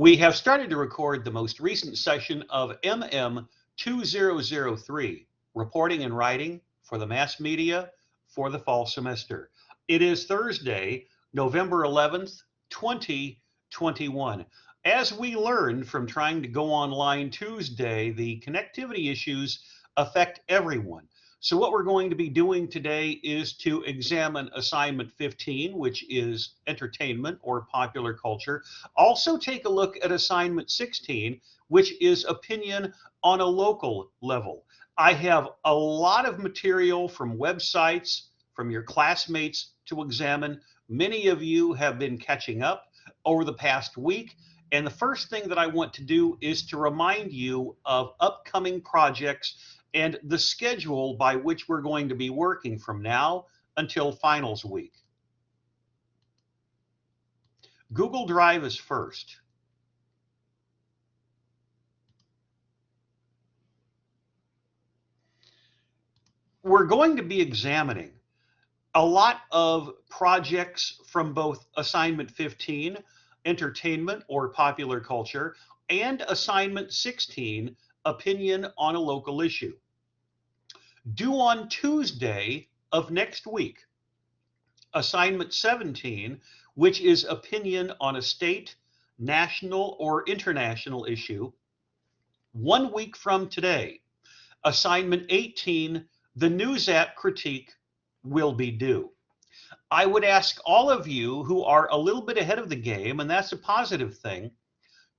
We have started to record the most recent session of MM 2003, Reporting and Writing for the Mass Media for the Fall Semester. It is Thursday, November 11th, 2021. As we learned from trying to go online Tuesday, the connectivity issues affect everyone. So what we're going to be doing today is to examine assignment 15, which is entertainment or popular culture. Also take a look at assignment 16, which is opinion on a local level. I have a lot of material from websites, from your classmates to examine. Many of you have been catching up over the past week. And the first thing that I want to do is to remind you of upcoming projects and the schedule by which we're going to be working from now until finals week. Google Drive is first. We're going to be examining a lot of projects from both assignment 15, entertainment or popular culture, and assignment 16, opinion on a local issue. Due on Tuesday of next week, assignment 17, which is opinion on a state, national, or international issue. 1 week from today, assignment 18, the news app critique, will be due. I would ask all of you who are a little bit ahead of the game, and that's a positive thing,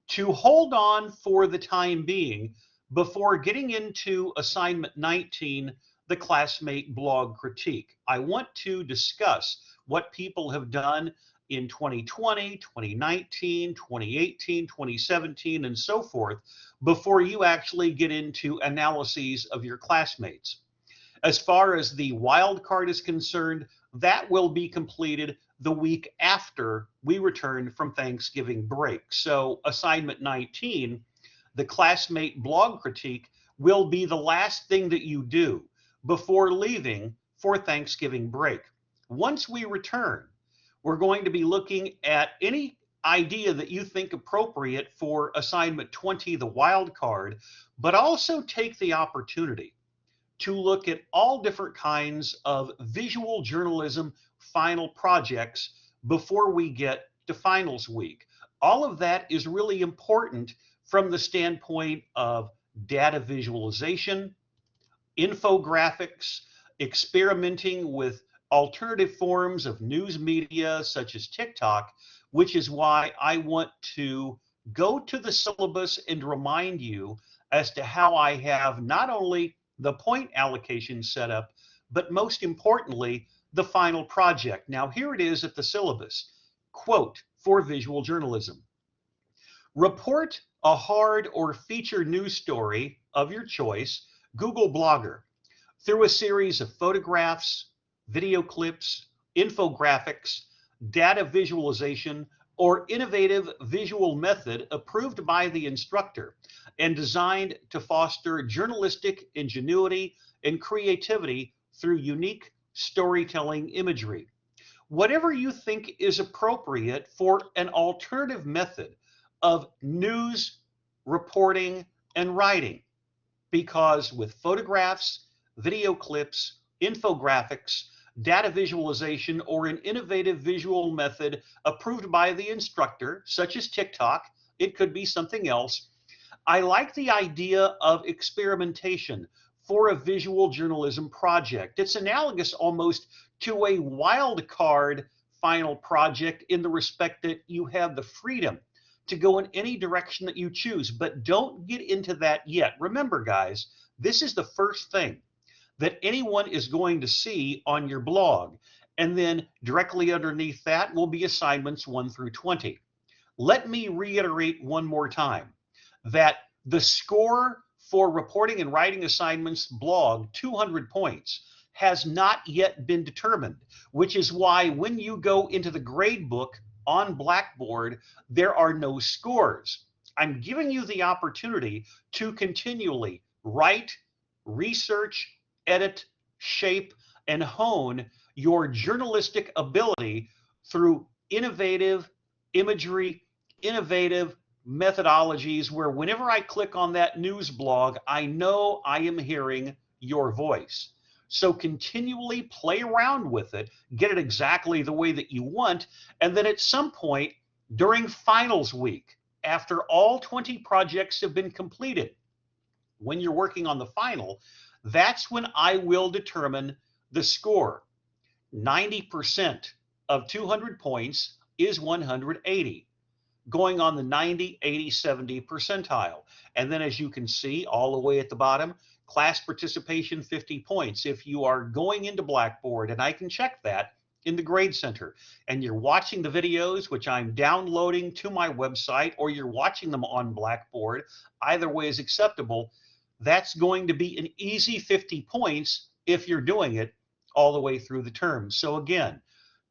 to hold on for the time being before getting into assignment 19, the classmate blog critique. I want to discuss what people have done in 2020, 2019, 2018, 2017, and so forth before you actually get into analyses of your classmates. As far as the wild card is concerned, that will be completed the week after we return from Thanksgiving break. So assignment 19, the classmate blog critique, will be the last thing that you do before leaving for Thanksgiving break. Once we return, we're going to be looking at any idea that you think appropriate for assignment 20, the wild card, but also take the opportunity to look at all different kinds of visual journalism final projects before we get to finals week. All of that is really important from the standpoint of data visualization, infographics, experimenting with alternative forms of news media such as TikTok, which is why I want to go to the syllabus and remind you as to how I have not only the point allocation set up, but most importantly, the final project. Now, here it is at the syllabus. Quote for visual journalism. Report a hard or feature news story of your choice, Google Blogger, through a series of photographs, video clips, infographics, data visualization, or innovative visual method approved by the instructor and designed to foster journalistic ingenuity and creativity through unique storytelling imagery. Whatever you think is appropriate for an alternative method of news reporting and writing, because with photographs, video clips, infographics, data visualization, or an innovative visual method approved by the instructor, such as TikTok, it could be something else. I like the idea of experimentation for a visual journalism project. It's analogous almost to a wild card final project in the respect that you have the freedom to go in any direction that you choose, but don't get into that yet. Remember, guys, this is the first thing that anyone is going to see on your blog. And then directly underneath that will be assignments 1 through 20. Let me reiterate one more time that the score for reporting and writing assignments blog, 200 points, has not yet been determined, which is why when you go into the grade book on Blackboard, there are no scores. I'm giving you the opportunity to continually write, research, edit, shape, and hone your journalistic ability through innovative imagery, innovative methodologies where whenever I click on that news blog, I know I am hearing your voice. So continually play around with it, get it exactly the way that you want, and then at some point during finals week, after all 20 projects have been completed, when you're working on the final, that's when I will determine the score. 90% of 200 points is 180, going on the 90, 80, 70 percentile. And then as you can see all the way at the bottom, class participation 50 points. If you are going into Blackboard, and I can check that in the Grade Center, and you're watching the videos, which I'm downloading to my website, or you're watching them on Blackboard, either way is acceptable. That's going to be an easy 50 points if you're doing it all the way through the term. So again,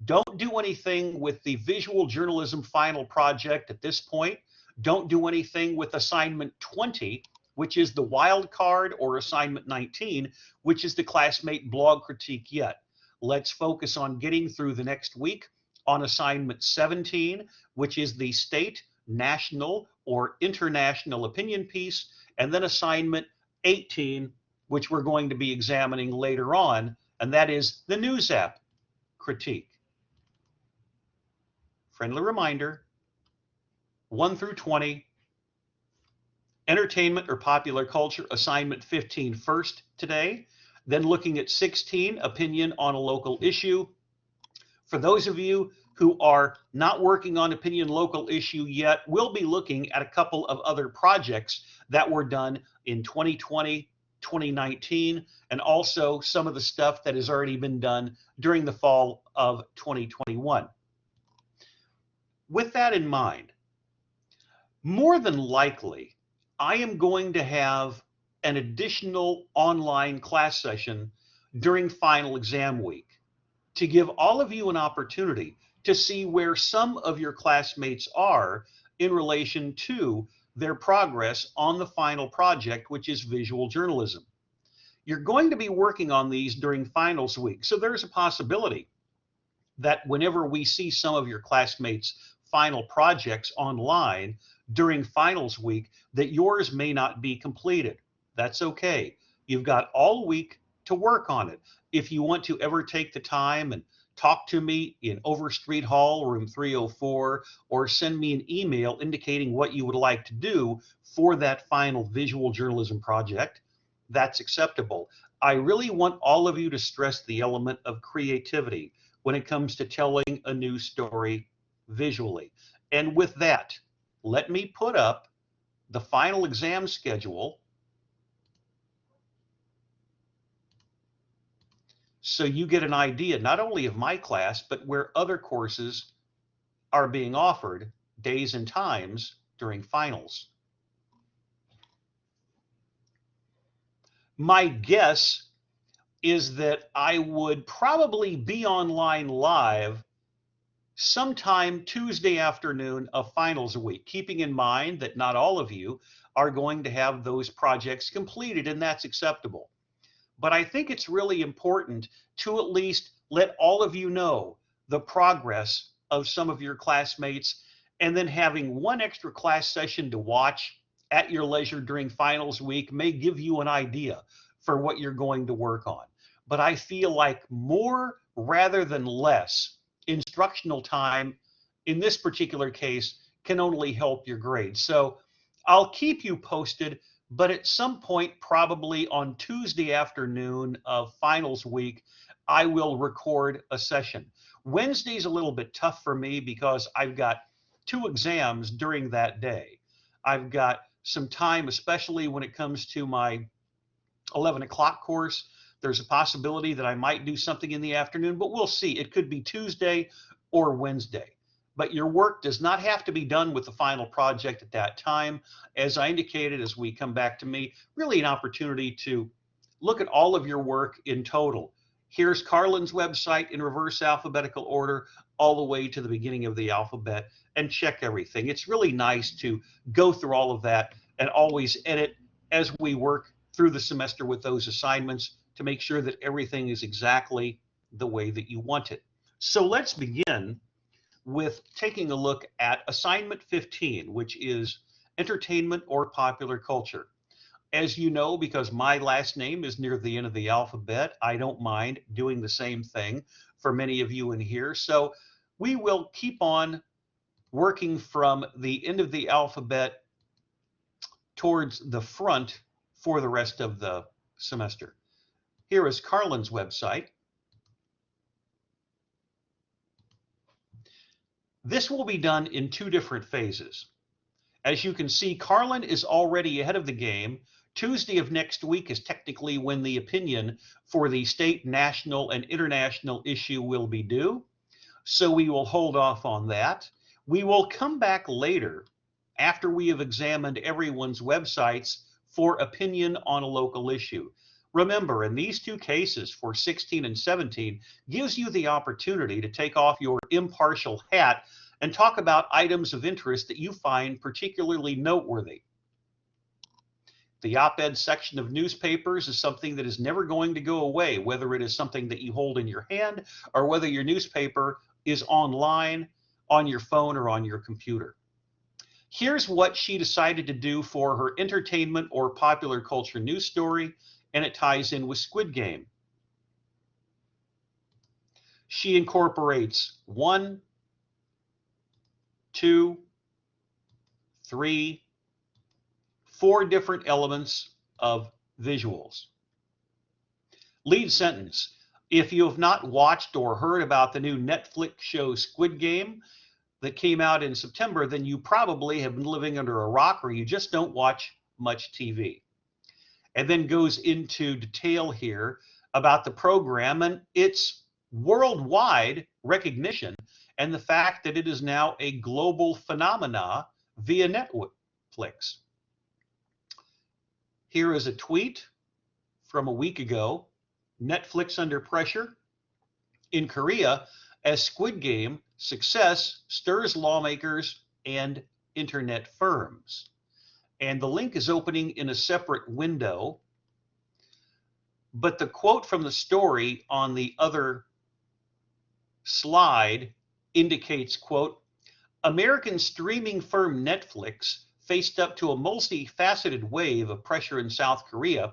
don't do anything with the visual journalism final project at this point. Don't do anything with assignment 20, which is the wild card, or assignment 19, which is the classmate blog critique yet. Let's focus on getting through the next week on assignment 17, which is the state, national, or international opinion piece, and then assignment 18, which we're going to be examining later on, and that is the news app critique. Friendly reminder, 1 through 20, entertainment or popular culture, assignment 15 first today, then looking at 16, opinion on a local issue. For those of you who are not working on opinion local issue yet, we'll be looking at a couple of other projects that were done in 2020, 2019, and also some of the stuff that has already been done during the fall of 2021. With that in mind, more than likely, I am going to have an additional online class session during final exam week to give all of you an opportunity to see where some of your classmates are in relation to their progress on the final project, which is visual journalism. You're going to be working on these during finals week, so there's a possibility that whenever we see some of your classmates' final projects online during finals week, that yours may not be completed. That's okay. You've got all week to work on it. If you want to ever take the time and talk to me in Overstreet Hall, room 304, or send me an email indicating what you would like to do for that final visual journalism project, that's acceptable. I really want all of you to stress the element of creativity when it comes to telling a news story visually. And with that, let me put up the final exam schedule so you get an idea not only of my class, but where other courses are being offered, days and times during finals. My guess is that I would probably be online live sometime Tuesday afternoon of finals week, keeping in mind that not all of you are going to have those projects completed, and that's acceptable. But I think it's really important to at least let all of you know the progress of some of your classmates, and then having one extra class session to watch at your leisure during finals week may give you an idea for what you're going to work on. But I feel like more rather than less instructional time in this particular case can only help your grades. So I'll keep you posted, but at some point, probably on Tuesday afternoon of finals week, I will record a session. Wednesday's a little bit tough for me because I've got 2 exams during that day. I've got some time, especially when it comes to my 11 o'clock course. There's a possibility that I might do something in the afternoon, but we'll see. It could be Tuesday or Wednesday. But your work does not have to be done with the final project at that time. As I indicated, as we come back to me, really an opportunity to look at all of your work in total. Here's Carlin's website in reverse alphabetical order, all the way to the beginning of the alphabet, and check everything. It's really nice to go through all of that and always edit as we work through the semester with those assignments to make sure that everything is exactly the way that you want it. So let's begin with taking a look at assignment 15, which is entertainment or popular culture. As you know, because my last name is near the end of the alphabet, I don't mind doing the same thing for many of you in here. So we will keep on working from the end of the alphabet towards the front for the rest of the semester. Here is Carlin's website. This will be done in two different phases. As you can see, Carlin is already ahead of the game. Tuesday of next week is technically when the opinion for the state, national, and international issue will be due. So we will hold off on that. We will come back later after we have examined everyone's websites for opinion on a local issue. Remember, in these two cases for 16 and 17, gives you the opportunity to take off your impartial hat and talk about items of interest that you find particularly noteworthy. The op-ed section of newspapers is something that is never going to go away, whether it is something that you hold in your hand or whether your newspaper is online, on your phone, or on your computer. Here's what she decided to do for her entertainment or popular culture news story, and it ties in with Squid Game. She incorporates 1, 2, 3, 4 different elements of visuals. Lead sentence. If you have not watched or heard about the new Netflix show Squid Game that came out in September, then you probably have been living under a rock or you just don't watch much TV. And then goes into detail here about the program and its worldwide recognition and the fact that it is now a global phenomena via Netflix. Here is a tweet from a week ago. Netflix under pressure in Korea as Squid Game success stirs lawmakers and internet firms. And the link is opening in a separate window. But the quote from the story on the other slide indicates, quote, American streaming firm Netflix faced up to a multifaceted wave of pressure in South Korea,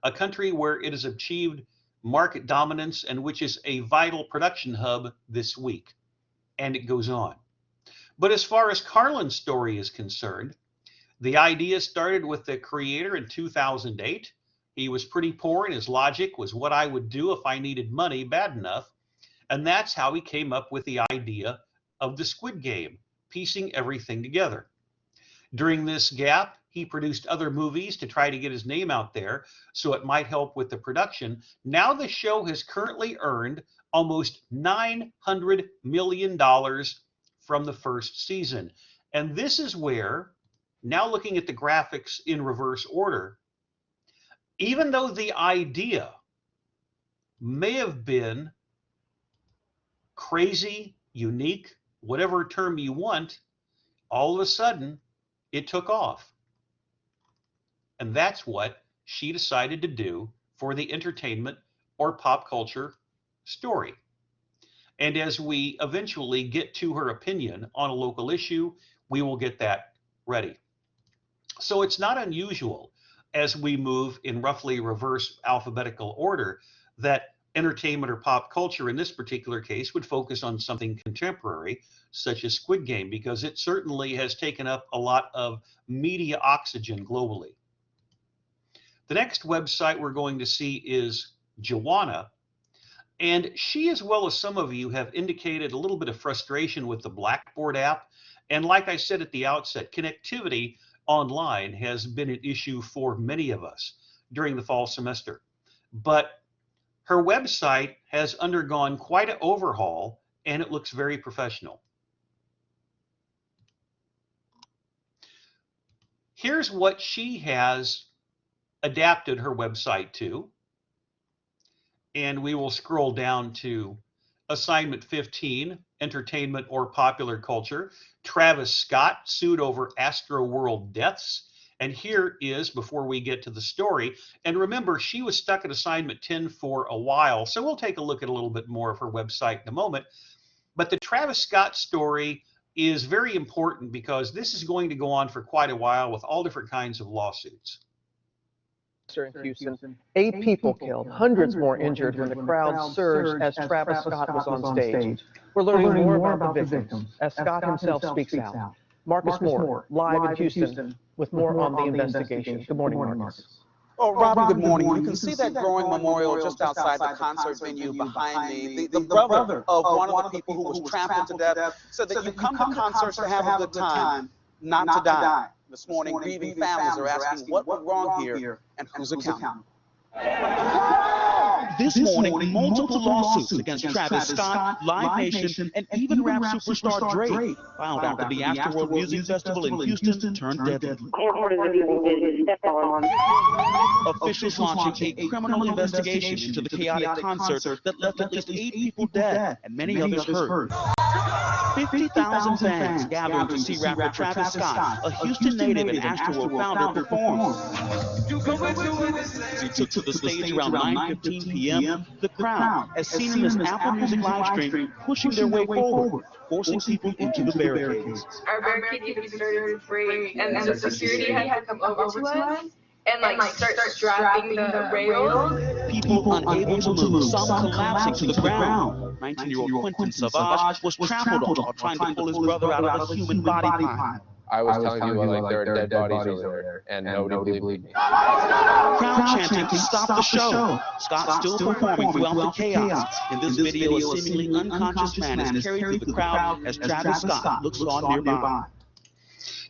a country where it has achieved market dominance and which is a vital production hub this week. And it goes on. But as far as Carlin's story is concerned, the idea started with the creator in 2008. He was pretty poor and his logic was what I would do if I needed money bad enough. And that's how he came up with the idea of the Squid Game, piecing everything together. During this gap, he produced other movies to try to get his name out there so it might help with the production. Now the show has currently earned almost $900 million from the first season. And this is where, now looking at the graphics in reverse order, even though the idea may have been crazy, unique, whatever term you want, all of a sudden it took off. And that's what she decided to do for the entertainment or pop culture story. And as we eventually get to her opinion on a local issue, we will get that ready. So it's not unusual as we move in roughly reverse alphabetical order that entertainment or pop culture in this particular case would focus on something contemporary such as Squid Game, because it certainly has taken up a lot of media oxygen globally. The next website we're going to see is Joanna, and she, as well as some of you, have indicated a little bit of frustration with the Blackboard app. And like I said at the outset, connectivity online has been an issue for many of us during the fall semester. But her website has undergone quite an overhaul, and it looks very professional. Here's what she has adapted her website to. And we will scroll down to assignment 15, entertainment or popular culture. Travis Scott sued over Astroworld deaths. And here is, before we get to the story, and remember, she was stuck at assignment 10 for a while, so we'll take a look at a little bit more of her website in a moment. But the Travis Scott story is very important because this is going to go on for quite a while with all different kinds of lawsuits. In Houston, 8 people killed, hundreds more injured when the crowd surged as Travis Scott was on stage. We're learning more about the victims as Scott himself speaks out. Marcus Moore, live in Houston, with more on the investigation. Good morning, Marcus. Oh, Robin, good morning. You can see that growing memorial just outside the concert venue behind me. The brother of one of the people who was trampled to death said that you come to concerts to have a good time, not to die. This morning, grieving families are asking what went wrong here and who's accountable. This morning, multiple lawsuits against Travis Scott, Live Nation, and even rap superstar Drake filed after the Astroworld Music Festival in Houston turned deadly. Officials launching a criminal investigation into the chaotic concert that left at least 8 people dead and many others hurt. 50,000 fans gathered to see rapper Travis Scott, a Houston native and Astroworld founder, perform. As he took to the stage around 9:15 p.m., the crowd, as seen in this Apple Music live stream, pushing their way forward, forcing people into the barricades. Our barricade started to break, and the security had to come over to us and start strapping the rails. People unable to move, some collapsing to the ground. 19-year-old Quentin Savage was trampled on while trying to pull his brother out of a human body pile. I was telling you, like, there are dead bodies over there, and nobody believed me. Crowd chanting to stop the show. Scott still performing throughout the chaos. In this video, a seemingly unconscious man is carried through the crowd as Travis Scott looks on nearby.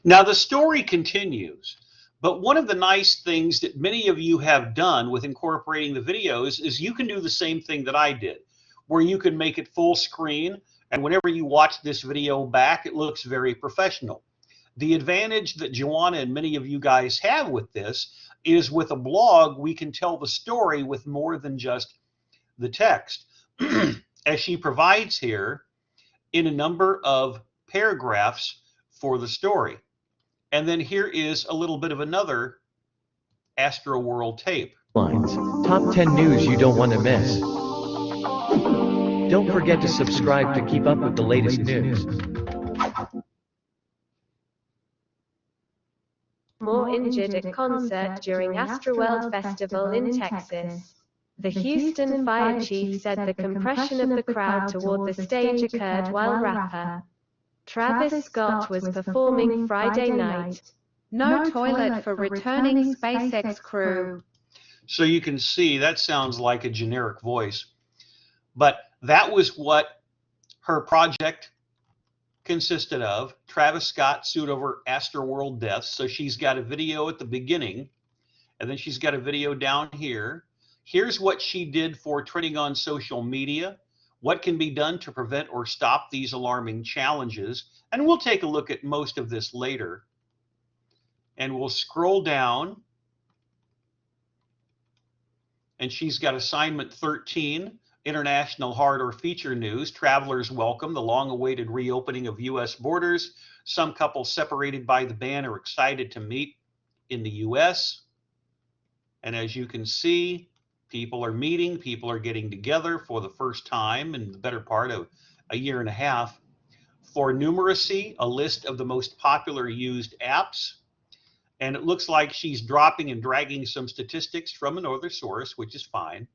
Now, the story continues, but one of the nice things that many of you have done with incorporating the videos is you can do the same thing that I did, where you can make it full screen, and whenever you watch this video back, it looks very professional. The advantage that Joanna and many of you guys have with this is with a blog, we can tell the story with more than just the text, as she provides here in a number of paragraphs for the story. And then here is a little bit of another Astroworld tape. Top 10 news you don't want to miss. Don't forget to subscribe to keep up with the latest news. More injured at concert during Astroworld Festival in Texas. The Houston fire chief said the compression of the crowd toward the stage occurred while rapper Travis Scott was performing Friday night. No toilet for returning SpaceX crew. So you can see that sounds like a generic voice, but that was what her project consisted of. Travis Scott sued over Astroworld deaths. So she's got a video at the beginning, and then she's got a video down here. Here's what she did for trending on social media, what can be done to prevent or stop these alarming challenges. And we'll take a look at most of this later. And we'll scroll down. And she's got assignment 13. International hard or feature news. Travelers welcome the long-awaited reopening of U.S. borders. Some couples separated by the ban are excited to meet in the U.S. And as you can see, people are meeting, people are getting together for the first time in the better part of a year and a half. For numeracy, a list of the most popular used apps. And it looks like she's dropping and dragging some statistics from another source, which is fine.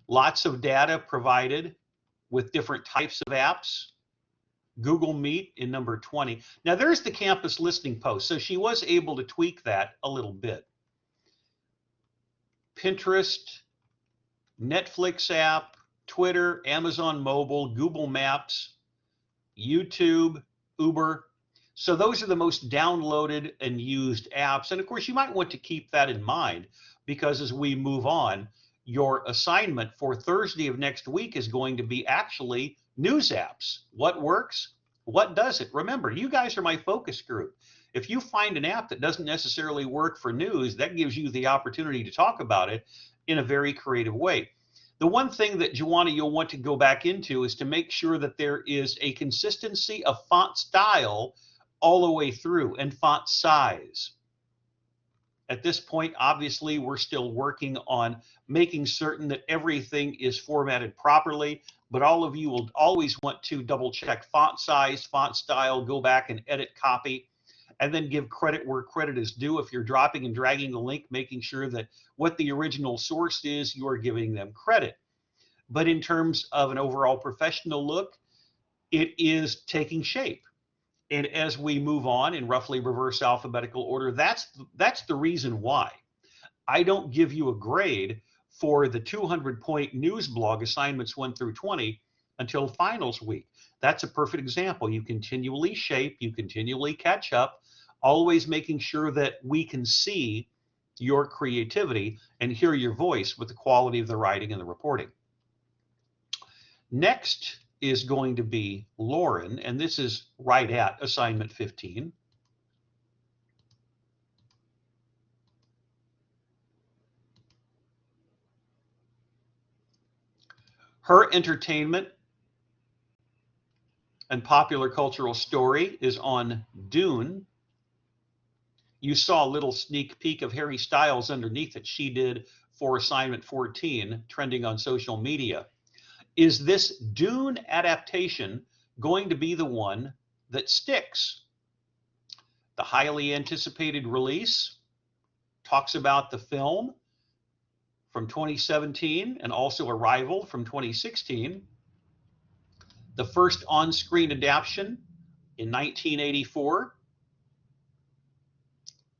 Lots of data provided with different types of apps. Google Meet in number 20. Now there's the campus listening post. So she was able to tweak that a little bit. Pinterest, Netflix app, Twitter, Amazon Mobile, Google Maps, YouTube, Uber. So those are the most downloaded and used apps. And of course, you might want to keep that in mind because as we move on, your assignment for Thursday of next week is going to be actually news apps. What works? What doesn't? Remember, you guys are my focus group. If you find an app that doesn't necessarily work for news, that gives you the opportunity to talk about it in a very creative way. The one thing that, Joanna, you'll want to go back into is to make sure that there is a consistency of font style all the way through and font size. At this point, obviously, we're still working on making certain that everything is formatted properly, but all of you will always want to double check font size, font style, go back and edit copy, and then give credit where credit is due. If you're dropping and dragging the link, making sure that what the original source is, you are giving them credit. But in terms of an overall professional look, it is taking shape. And as we move on in roughly reverse alphabetical order, that's the reason why I don't give you a grade for the 200-point news blog assignments 1 through 20 until finals week. That's a perfect example. You continually shape, you continually catch up, always making sure that we can see your creativity and hear your voice with the quality of the writing and the reporting. Next is going to be Lauren, and this is right at assignment 15. Her entertainment and popular cultural story is on Dune. You saw a little sneak peek of Harry Styles underneath it. She did for assignment 14, trending on social media. Is this Dune adaptation going to be the one that sticks? The highly anticipated release talks about the film from 2017 and also Arrival from 2016. The first on-screen adaptation in 1984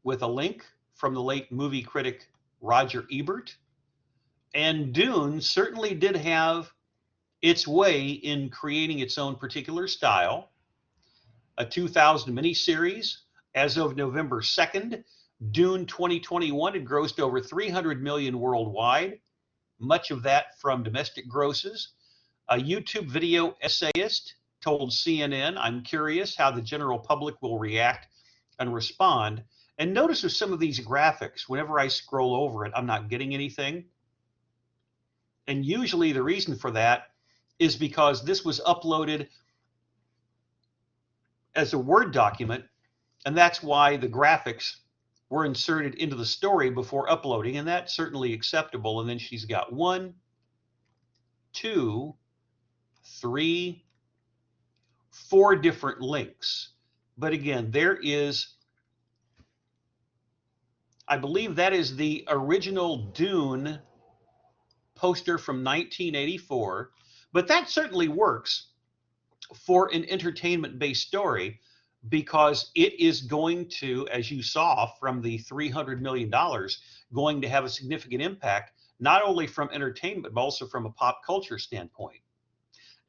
with a link from the late movie critic Roger Ebert. And Dune certainly did have its way in creating its own particular style. A 2000 miniseries. As of November 2nd, Dune 2021 had grossed over 300 million worldwide, much of that from domestic grosses. A YouTube video essayist told CNN, "I'm curious how the general public will react and respond." And notice with some of these graphics, whenever I scroll over it, I'm not getting anything. And usually the reason for that is because this was uploaded as a Word document, and that's why the graphics were inserted into the story before uploading, and that's certainly acceptable. And then she's got 1, 2, 3, 4 different links. But again, there is, I believe that is the original Dune poster from 1984, but that certainly works for an entertainment-based story because it is going to, as you saw from the $300 million, going to have a significant impact, not only from entertainment, but also from a pop culture standpoint.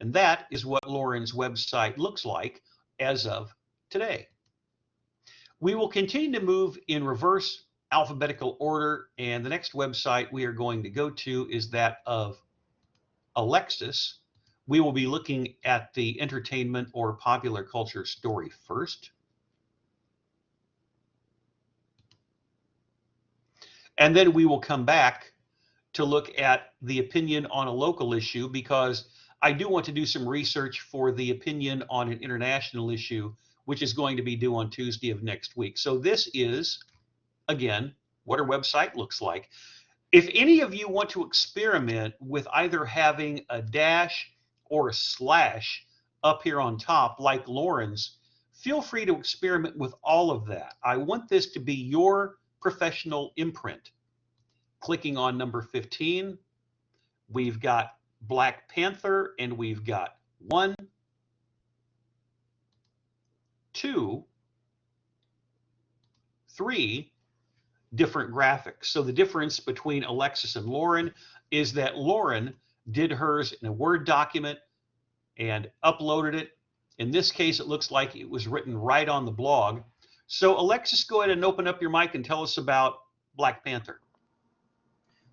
And that is what Lauren's website looks like as of today. We will continue to move in reverse alphabetical order, and the next website we are going to go to is that of Alexis. We will be looking at the entertainment or popular culture story first. And then we will come back to look at the opinion on a local issue, because I do want to do some research for the opinion on an international issue, which is going to be due on Tuesday of next week. So this is, again, what our website looks like. If any of you want to experiment with either having a dash or a slash up here on top like Lauren's, feel free to experiment with all of that. I want this to be your professional imprint. Clicking on number 15, we've got Black Panther, and we've got 1, 2, 3 different graphics. So the difference between Alexis and Lauren is that Lauren did hers in a Word document and uploaded it. In this case, it looks like it was written right on the blog. So Alexis, go ahead and open up your mic and tell us about Black Panther.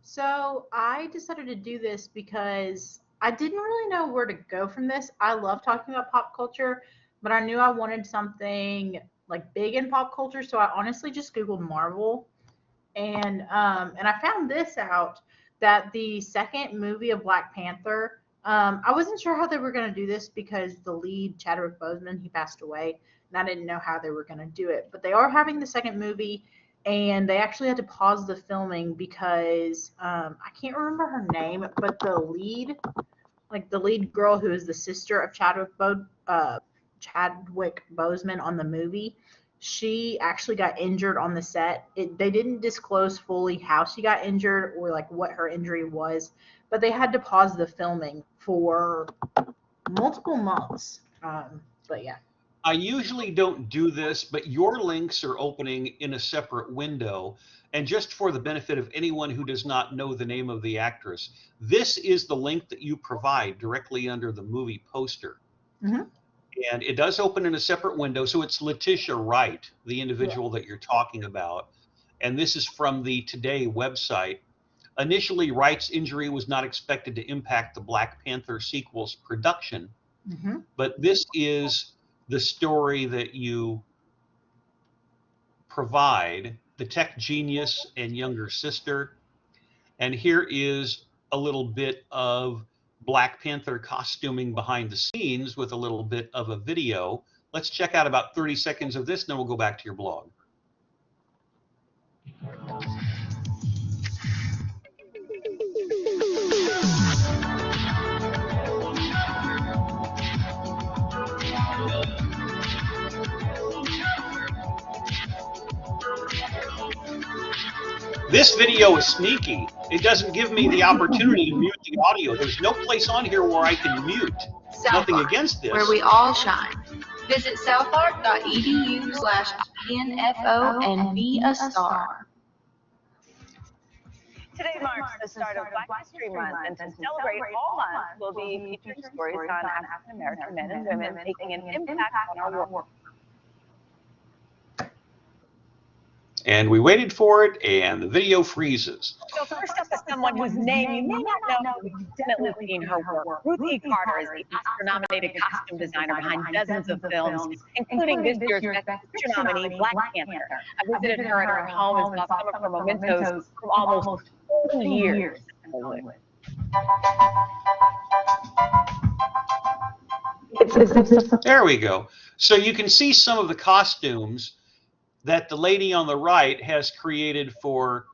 So I decided to do this because I didn't really know where to go from this. I love talking about pop culture, but I knew I wanted something like big in pop culture. So I honestly just Googled Marvel, and I found this out, that the second movie of Black Panther, I wasn't sure how they were going to do this because the lead, Chadwick Boseman, he passed away, and I didn't know how they were going to do it. But they are having the second movie, and they actually had to pause the filming because I can't remember her name, but the lead girl who is the sister of Chadwick Boseman on the movie, she actually got injured on the set. They didn't disclose fully how she got injured or like what her injury was, but they had to pause the filming for multiple months. But yeah. I usually don't do this, but your links are opening in a separate window. And just for the benefit of anyone who does not know the name of the actress, this is the link that you provide directly under the movie poster. Mm-hmm. And it does open in a separate window. So it's Letitia Wright, the individual that you're talking about. And this is from the Today website. Initially, Wright's injury was not expected to impact the Black Panther sequel's production. Mm-hmm. But this is the story that you provide, the tech genius and younger sister. And here is a little bit of Black Panther costuming behind the scenes with a little bit of a video. Let's check out about 30 seconds of this, and then we'll go back to your blog. This video is sneaky. It doesn't give me the opportunity to mute the audio. There's no place on here where I can mute. Nothing against this. Where we all shine. Visit southark.edu/info and be a star. Today marks the start of Black History Month, and to celebrate all month, we'll be featuring stories on African American men and women making an impact on our world. And we waited for it, and the video freezes. So first up is someone whose name you may not know, but you've definitely seen her work. Ruth E. Carter is the Oscar-nominated costume designer behind dozens of films, including this year's Best Picture nominee, Black Panther. I visited her at her home and saw some of her mementos from almost 40 years in Hollywood. There we go. So you can see some of the costumes that the lady on the right has created for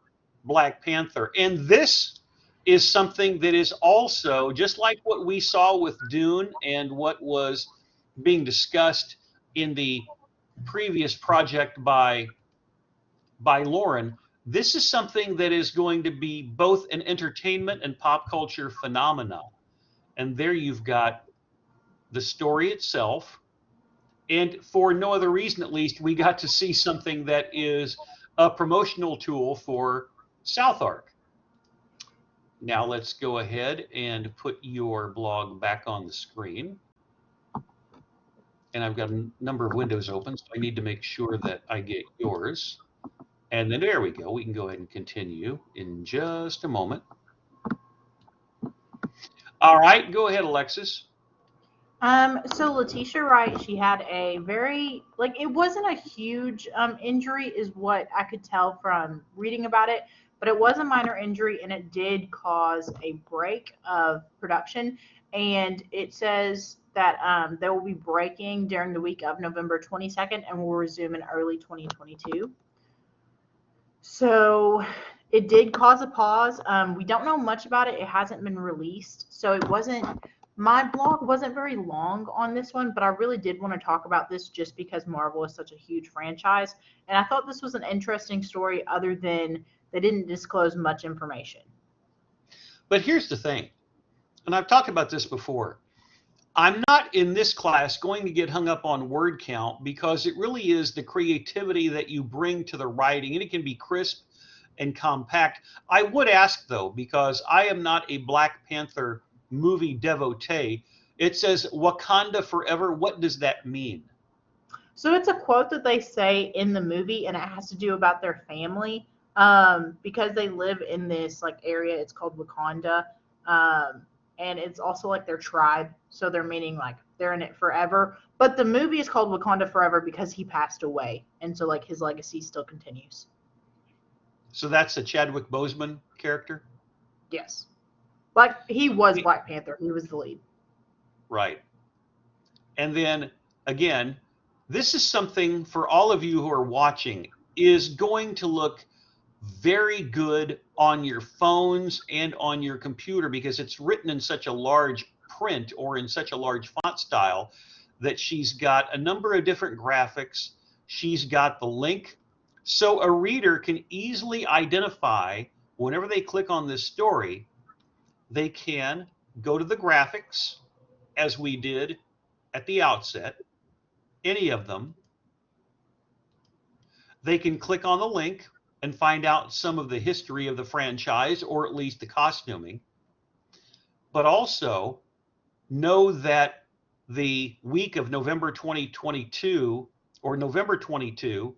Black Panther. And this is something that is also, just like what we saw with Dune and what was being discussed in the previous project by Lauren, this is something that is going to be both an entertainment and pop culture phenomenon. And there you've got the story itself. And for no other reason, at least, we got to see something that is a promotional tool for Southark. Now let's go ahead and put your blog back on the screen. And I've got a number of windows open, so I need to make sure that I get yours. And then there we go. We can go ahead and continue in just a moment. All right, go ahead, Alexis. So Letitia Wright, she had a very, like, it wasn't a huge injury is what I could tell from reading about it, but it was a minor injury and it did cause a break of production. And it says that they will be breaking during the week of November 22nd and will resume in early 2022. So it did cause a pause. We don't know much about it. It hasn't been released. So it wasn't, my blog wasn't very long on this one, but I really did want to talk about this just because Marvel is such a huge franchise. And I thought this was an interesting story other than they didn't disclose much information. But here's the thing, and I've talked about this before. I'm not in this class going to get hung up on word count because it really is the creativity that you bring to the writing, and it can be crisp and compact. I would ask, though, because I am not a Black Panther movie devotee, it says Wakanda forever. What does that mean? So it's a quote that they say in the movie, and it has to do about their family because they live in this like area. It's called Wakanda, and it's also like their tribe. So they're meaning like they're in it forever. But the movie is called Wakanda Forever because he passed away, and so like his legacy still continues. So that's a Chadwick Boseman character? Yes. Like he was Black Panther. He was the lead. Right. And then again, this is something for all of you who are watching. is going to look very good on your phones and on your computer because it's written in such a large print or in such a large font style that she's got a number of different graphics. She's got the link. So a reader can easily identify whenever they click on this story, they can go to the graphics as we did at the outset, any of them. They can click on the link and find out some of the history of the franchise, or at least the costuming, but also know that the week of November 2022 or November 22,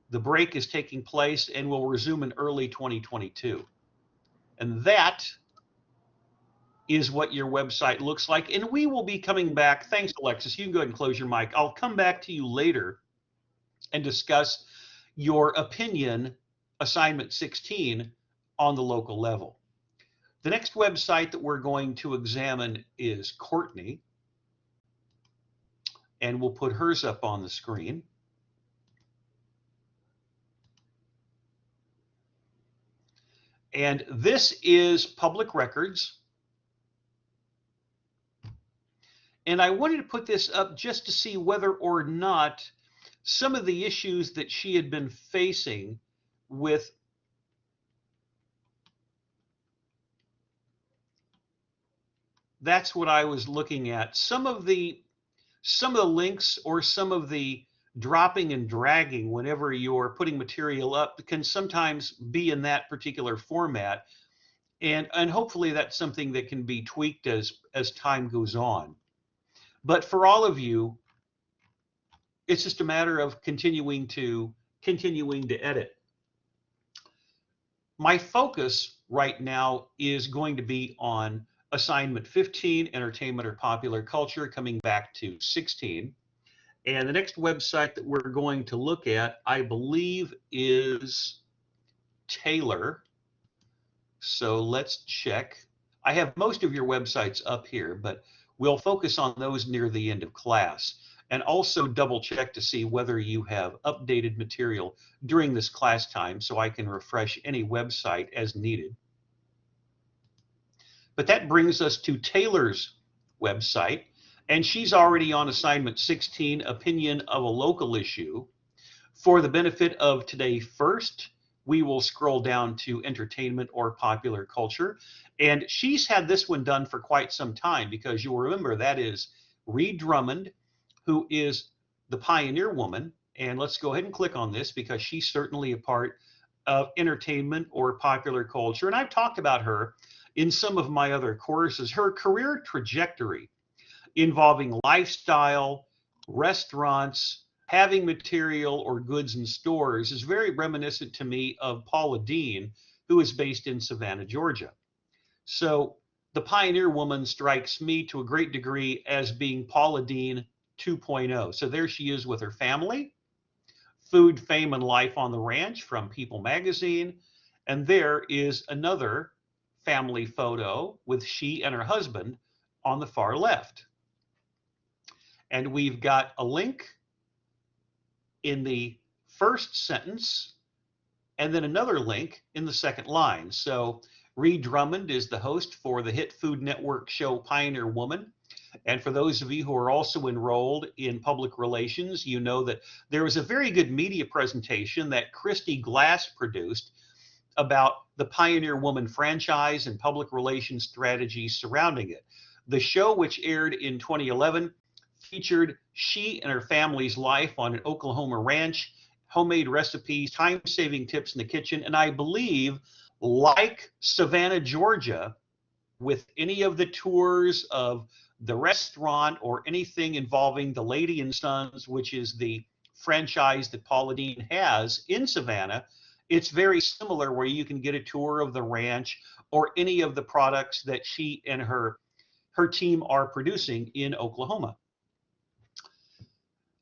the break is taking place and will resume in early 2022. And that is what your website looks like. And we will be coming back. Thanks, Alexis. You can go ahead and close your mic. I'll come back to you later and discuss your opinion, assignment 16, on the local level. The next website that we're going to examine is Courtney, and we'll put hers up on the screen. And this is public records. And I wanted to put this up just to see whether or not some of the issues that she had been facing with that's what I was looking at. Some of the links or some of the dropping and dragging whenever you're putting material up can sometimes be in that particular format. And hopefully that's something that can be tweaked as time goes on. But for all of you, it's just a matter of continuing to edit. My focus right now is going to be on assignment 15, entertainment or popular culture, coming back to 16. And the next website that we're going to look at, I believe, is Taylor. So let's check. I have most of your websites up here, but we'll focus on those near the end of class. And also double check to see whether you have updated material during this class time so I can refresh any website as needed. But that brings us to Taylor's website, and she's already on assignment 16, opinion of a local issue. For the benefit of today first, we will scroll down to entertainment or popular culture. And she's had this one done for quite some time because you'll remember that is Reed Drummond, who is the pioneer woman. And let's go ahead and click on this because she's certainly a part of entertainment or popular culture. And I've talked about her in some of my other courses. Her career trajectory involving lifestyle, restaurants, having material or goods in stores is very reminiscent to me of Paula Deen, who is based in Savannah, Georgia. So the pioneer woman strikes me to a great degree as being Paula Deen 2.0. So there she is with her family, Food, Fame, and Life on the Ranch from People magazine. And there is another family photo with she and her husband on the far left. And we've got a link in the first sentence and then another link in the second line. So Reed Drummond is the host for the hit Food Network show Pioneer Woman. And for those of you who are also enrolled in public relations, you know that there was a very good media presentation that Christy Glass produced about the Pioneer Woman franchise and public relations strategies surrounding it. The show, which aired in 2011, featured she and her family's life on an Oklahoma ranch, homemade recipes, time-saving tips in the kitchen, and I believe, like Savannah, Georgia, with any of the tours of the restaurant or anything involving the Lady and Sons, which is the franchise that Paula Deen has in Savannah, it's very similar where you can get a tour of the ranch or any of the products that she and her team are producing in Oklahoma.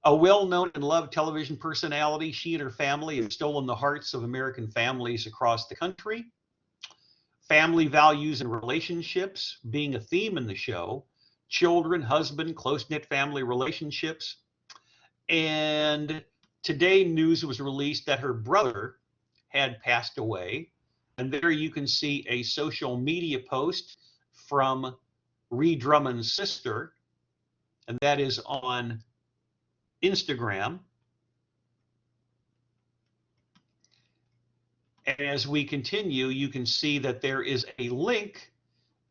A well-known and loved television personality, she and her family have stolen the hearts of American families across the country. Family values and relationships being a theme in the show. Children, husband, close-knit family relationships. And Today, news was released that her brother had passed away. And there you can see a social media post from Ree Drummond's sister, and that is on Instagram. And as we continue, you can see that there is a link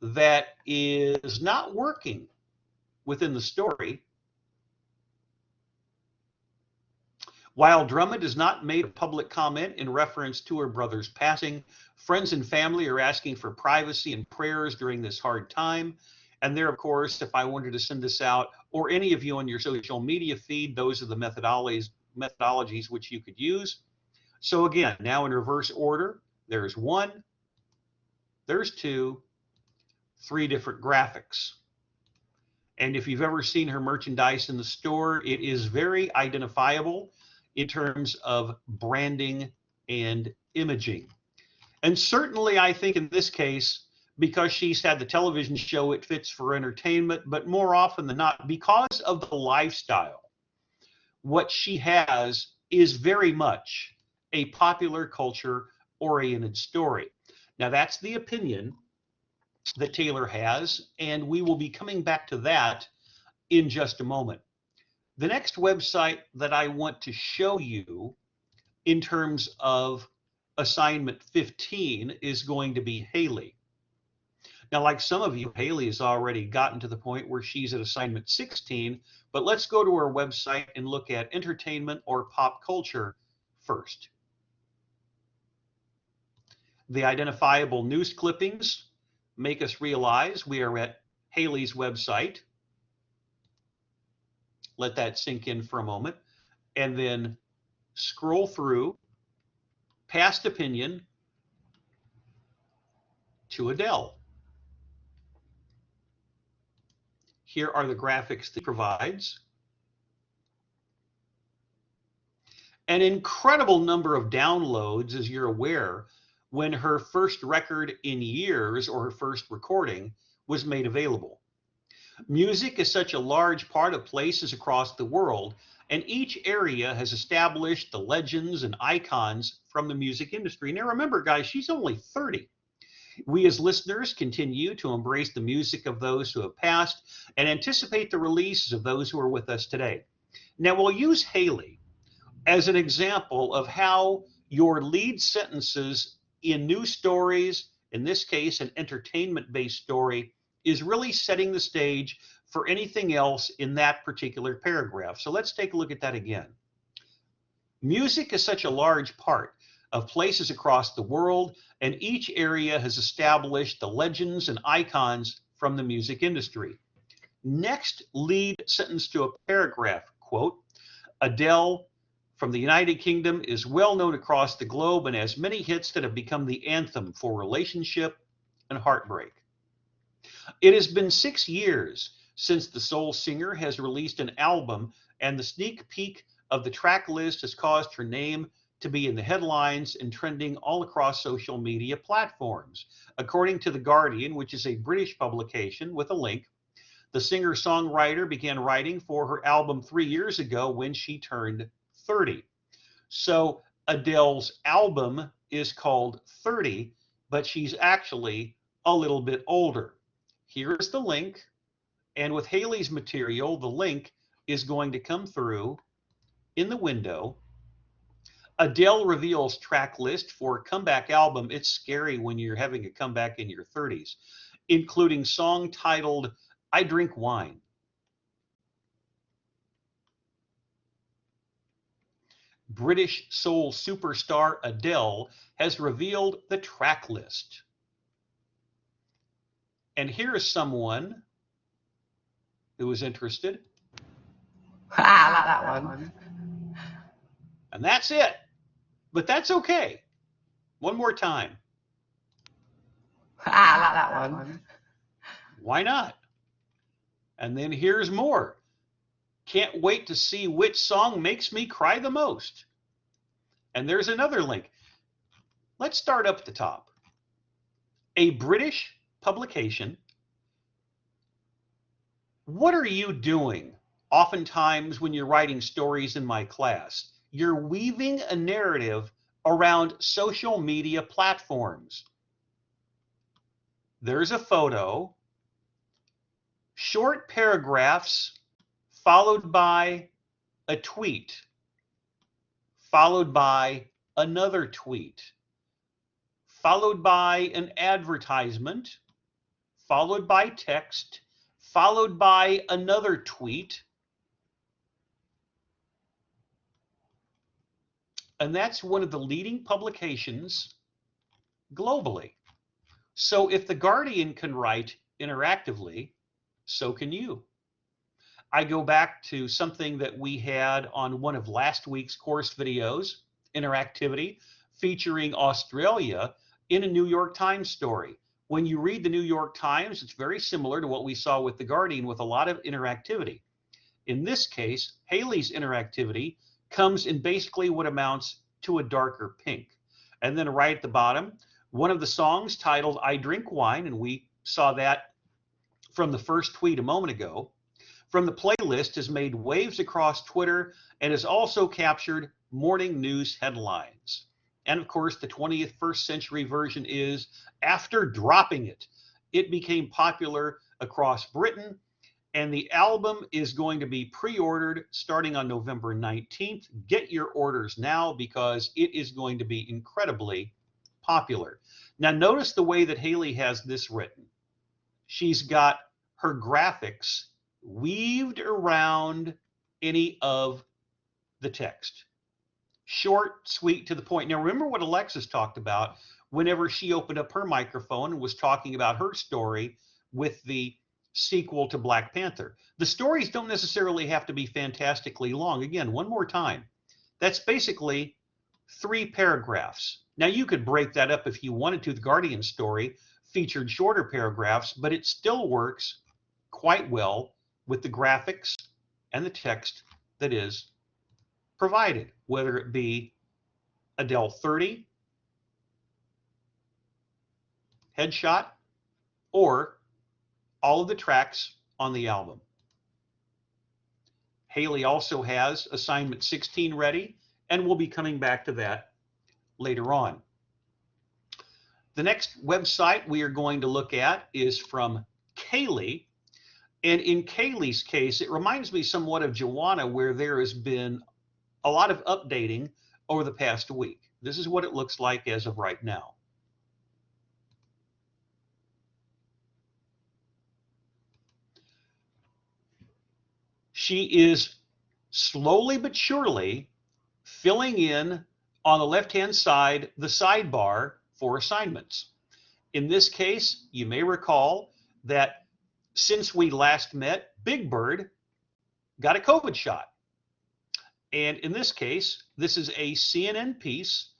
that is not working within the story. While Drummond has not made a public comment in reference to her brother's passing, friends and family are asking for privacy and prayers during this hard time. And there, of course, if I wanted to send this out, or any of you on your social media feed, those are the methodologies which you could use. So again, now in reverse order, there's 1, there's 2, 3 different graphics. And if you've ever seen her merchandise in the store, it is very identifiable in terms of branding and imaging. And certainly, I think in this case, because she's had the television show, it fits for entertainment, but more often than not, because of the lifestyle, what she has is very much a popular culture oriented story. Now, that's the opinion that Taylor has, and we will be coming back to that in just a moment. The next website that I want to show you in terms of assignment 15 is going to be Haley. Now, like some of you, Haley has already gotten to the point where she's at assignment 16, but let's go to her website and look at entertainment or pop culture first. The identifiable news clippings make us realize we are at Haley's website. Let that sink in for a moment, and then scroll through past opinion to Adele. Here are the graphics that it provides. An incredible number of downloads, as you're aware, when her first record in years, or her first recording, was made available. Music is such a large part of places across the world, and each area has established the legends and icons from the music industry. Now remember, guys, she's only 30. We as listeners continue to embrace the music of those who have passed and anticipate the releases of those who are with us today. Now we'll use Haley as an example of how your lead sentences in news stories, in this case an entertainment-based story, is really setting the stage for anything else in that particular paragraph. So let's take a look at that again. Music is such a large part of places across the world, and each area has established the legends and icons from the music industry. Next lead sentence to a paragraph, quote, Adele from the United Kingdom is well known across the globe and has many hits that have become the anthem for relationship and heartbreak. It has been 6 years since the soul singer has released an album, and the sneak peek of the track list has caused her name to be in the headlines and trending all across social media platforms. According to The Guardian, which is a British publication with a link, the singer-songwriter began writing for her album 3 years ago when she turned 30. So Adele's album is called 30, but she's actually a little bit older. Here's the link, and with Haley's material, the link is going to come through in the window. Adele reveals track list for comeback album. It's scary when you're having a comeback in your 30s, including song titled I Drink Wine. British soul superstar Adele has revealed the track list. And here is someone who is interested. I like that one. And that's it. But that's okay. One more time. I like that one. Why not? And then here's more. Can't wait to see which song makes me cry the most. And there's another link. Let's start up at the top. A British publication. What are you doing oftentimes when you're writing stories in my class? You're weaving a narrative around social media platforms. There's a photo, short paragraphs followed by a tweet, followed by another tweet, followed by an advertisement, followed by text, followed by another tweet. And that's one of the leading publications globally. So if The Guardian can write interactively, so can you. I go back to something that we had on one of last week's course videos, interactivity, featuring Australia in a New York Times story. When you read the New York Times, it's very similar to what we saw with The Guardian with a lot of interactivity. In this case, Haley's interactivity comes in basically what amounts to a darker pink. And then right at the bottom, one of the songs titled I Drink Wine, and we saw that from the first tweet a moment ago, from the playlist has made waves across Twitter and has also captured morning news headlines. And of course, the 21st century version is After Dropping It. It became popular across Britain, and the album is going to be pre-ordered starting on November 19th. Get your orders now because it is going to be incredibly popular. Now notice the way that Haley has this written. She's got her graphics weaved around any of the text. Short, sweet, to the point. Now remember what Alexis talked about whenever she opened up her microphone and was talking about her story with the sequel to Black Panther. The stories don't necessarily have to be fantastically long. Again, one more time. That's basically 3 paragraphs. Now you could break that up if you wanted to. The Guardian story featured shorter paragraphs, but it still works quite well with the graphics and the text that is provided, whether it be Adele 30, Headshot, or all of the tracks on the album. Haley also has assignment 16 ready, and we'll be coming back to that later on. The next website we are going to look at is from Kaylee. And in Kaylee's case, it reminds me somewhat of Joanna, where there has been a lot of updating over the past week. This is what it looks like as of right now. She is slowly but surely filling in on the left-hand side the sidebar for assignments. In this case, you may recall that since we last met, Big Bird got a COVID shot. And in this case, this is a CNN piece.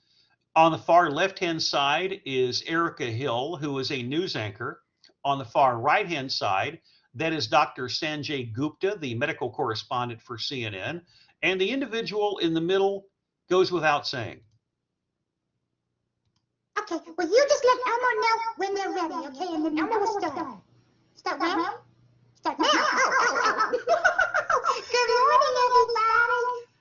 On the far left-hand side is Erica Hill, who is a news anchor. On the far right-hand side, that is Dr. Sanjay Gupta, the medical correspondent for CNN. And the individual in the middle goes without saying. Okay, well, you just let Elmo know when they're ready, okay? And then Elmo will start. Start when? Start now. Good morning, everybody.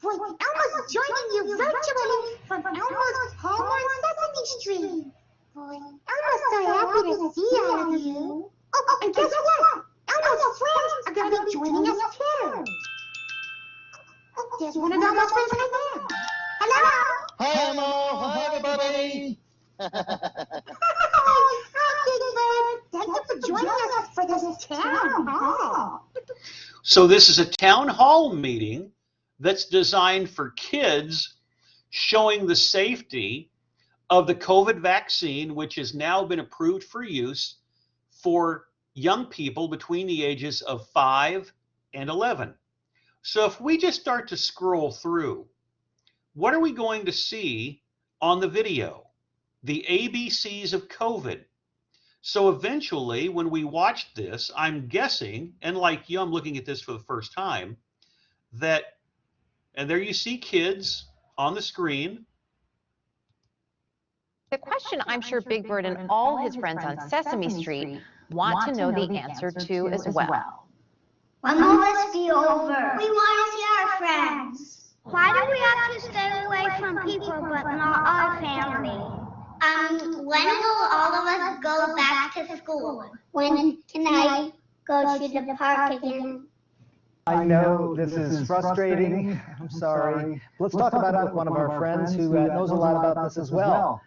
Boy, Elmo's joining you virtually from Elmo's home on Sesame Street. Boy, Elmo's so happy to see all of you. Oh, and guess what? Elmo's friends are going to be joining us too. Oh, there's one of Elmo's friends right there. Hello? Hi, Elmo. Hi, everybody. Hi, Big Bird. Thank you for joining us for this town hall. So this is a town hall meeting that's designed for kids, showing the safety of the COVID vaccine, which has now been approved for use for young people between the ages of 5 and 11. So if we just start to scroll through, what are we going to see on the video? The ABCs of COVID. So eventually, when we watch this, I'm guessing, and like you, I'm looking at this for the first time, that, and there you see kids on the screen. The question I'm sure Big Bird and all his friends on Sesame Street want to know the answer to as well. When will this be over? We want to see our friends. Why do we have to stay away from people but not our family? When will all of us go back to school? When can I go to the park again? I know this is frustrating. I'm sorry. Let's talk about it with one of our friends who knows a lot about this as well,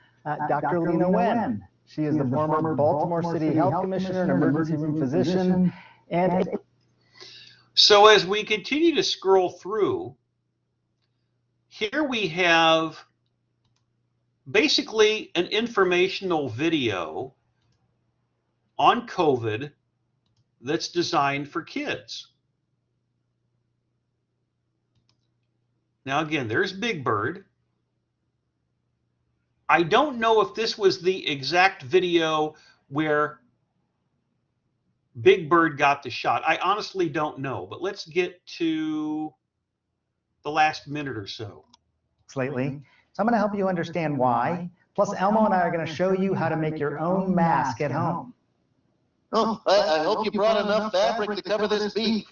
Dr. Lena Wen. She is the former Baltimore City Health Commissioner and emergency room physician. And so as we continue to scroll through, here we have basically an informational video on COVID that's designed for kids. Now again, there's Big Bird. I don't know if this was the exact video where Big Bird got the shot. I honestly don't know, but let's get to the last minute or so. lately, so I'm going to help you understand why. Plus, Elmo and I are going to show you how to make your own mask at home. Oh, I hope you brought enough fabric to cover this beak.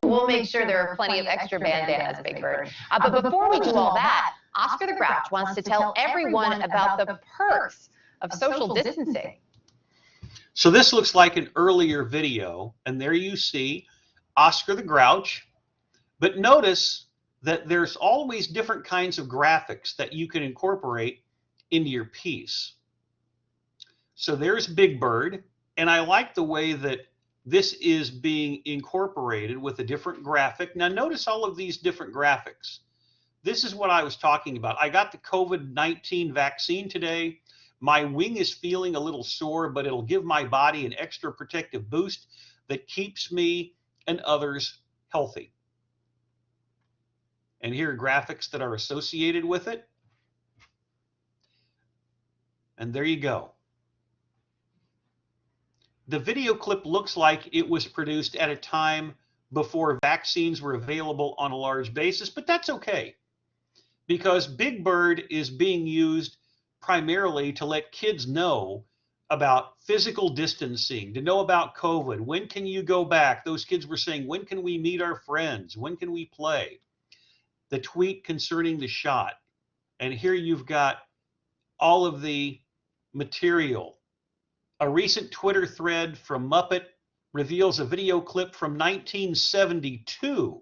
We'll make sure there are plenty of extra bandanas, Big Bird. But before we do all that, Oscar the Grouch wants to tell everyone about the perks of social distancing. So this looks like an earlier video, and there you see Oscar the Grouch. But notice that there's always different kinds of graphics that you can incorporate into your piece. So there's Big Bird. And I like the way that this is being incorporated with a different graphic. Now notice all of these different graphics. This is what I was talking about. I got the COVID-19 vaccine today. My wing is feeling a little sore, but it'll give my body an extra protective boost that keeps me and others healthy. And here are graphics that are associated with it. And there you go. The video clip looks like it was produced at a time before vaccines were available on a large basis, but that's okay because Big Bird is being used primarily to let kids know about physical distancing, to know about COVID. When can you go back? Those kids were saying, when can we meet our friends? When can we play? The tweet concerning the shot. And here you've got all of the material. A recent Twitter thread from Muppet reveals a video clip from 1972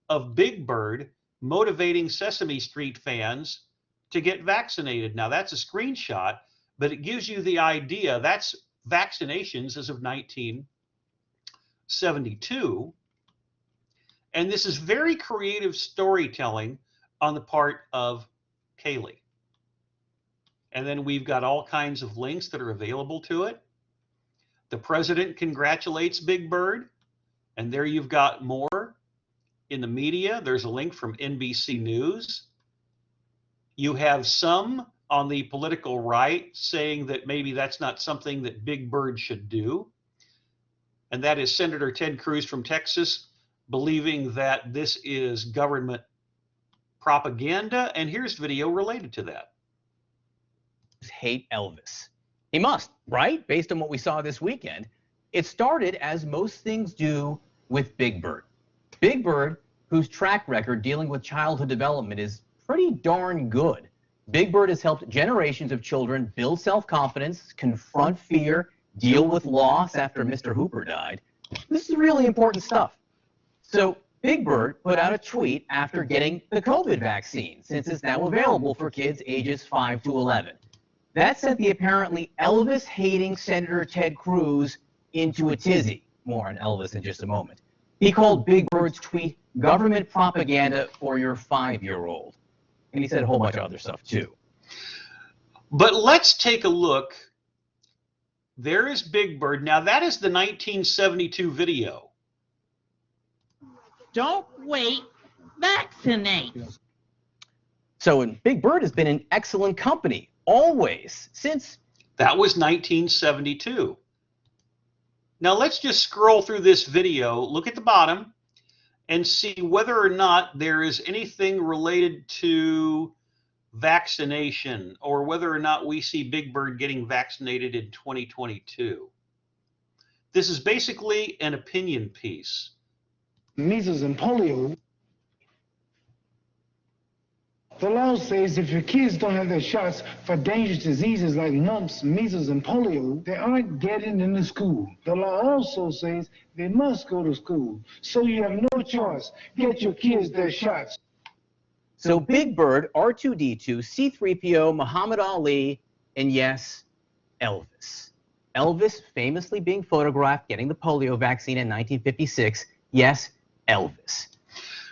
of Big Bird motivating Sesame Street fans to get vaccinated. Now that's a screenshot, but it gives you the idea. That's vaccinations as of 1972. And this is very creative storytelling on the part of Kaylee. And then we've got all kinds of links that are available to it. The president congratulates Big Bird. And there you've got more in the media. There's a link from NBC News. You have some on the political right saying that maybe that's not something that Big Bird should do. And that is Senator Ted Cruz from Texas believing that this is government propaganda. And here's video related to that. Hate Elvis. He must, right? Based on what we saw this weekend. It started, as most things do, with Big Bird. Big Bird, whose track record dealing with childhood development is pretty darn good. Big Bird has helped generations of children build self-confidence, confront fear, deal with loss after Mr. Hooper died. This is really important stuff. So Big Bird put out a tweet after getting the COVID vaccine, since it's now available for kids ages 5 to 11. That sent the apparently Elvis-hating Senator Ted Cruz into a tizzy. More on Elvis in just a moment. He called Big Bird's tweet government propaganda for your 5-year-old. And he said a whole bunch of other stuff too. But let's take a look. There is Big Bird. Now that is the 1972 video. Don't wait, vaccinate. So Big Bird has been in excellent company. Always, since... That was 1972. Now let's just scroll through this video, look at the bottom, and see whether or not there is anything related to vaccination or whether or not we see Big Bird getting vaccinated in 2022. This is basically an opinion piece. Measles and polio. The law says if your kids don't have their shots for dangerous diseases like mumps, measles, and polio, they aren't getting into school. The law also says they must go to school. So you have no choice. Get your kids their shots. So Big Bird, R2-D2, C-3PO, Muhammad Ali, and yes, Elvis. Elvis famously being photographed getting the polio vaccine in 1956. Yes, Elvis.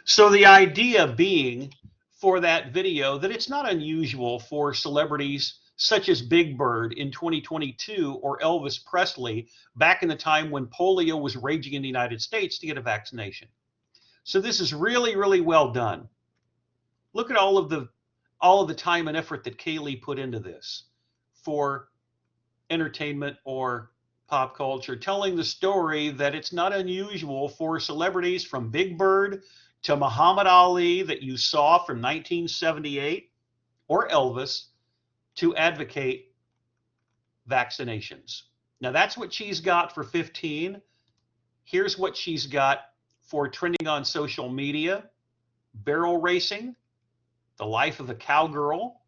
So the idea being for that video that it's not unusual for celebrities such as Big Bird in 2022 or Elvis Presley back in the time when polio was raging in the United States to get a vaccination. So this is really, really well done. Look at all of the time and effort that Kaylee put into this for entertainment or pop culture, telling the story that it's not unusual for celebrities from Big Bird to Muhammad Ali that you saw from 1978 or Elvis to advocate vaccinations. Now that's what she's got for 15. Here's what she's got for trending on social media: barrel racing, the life of a cowgirl.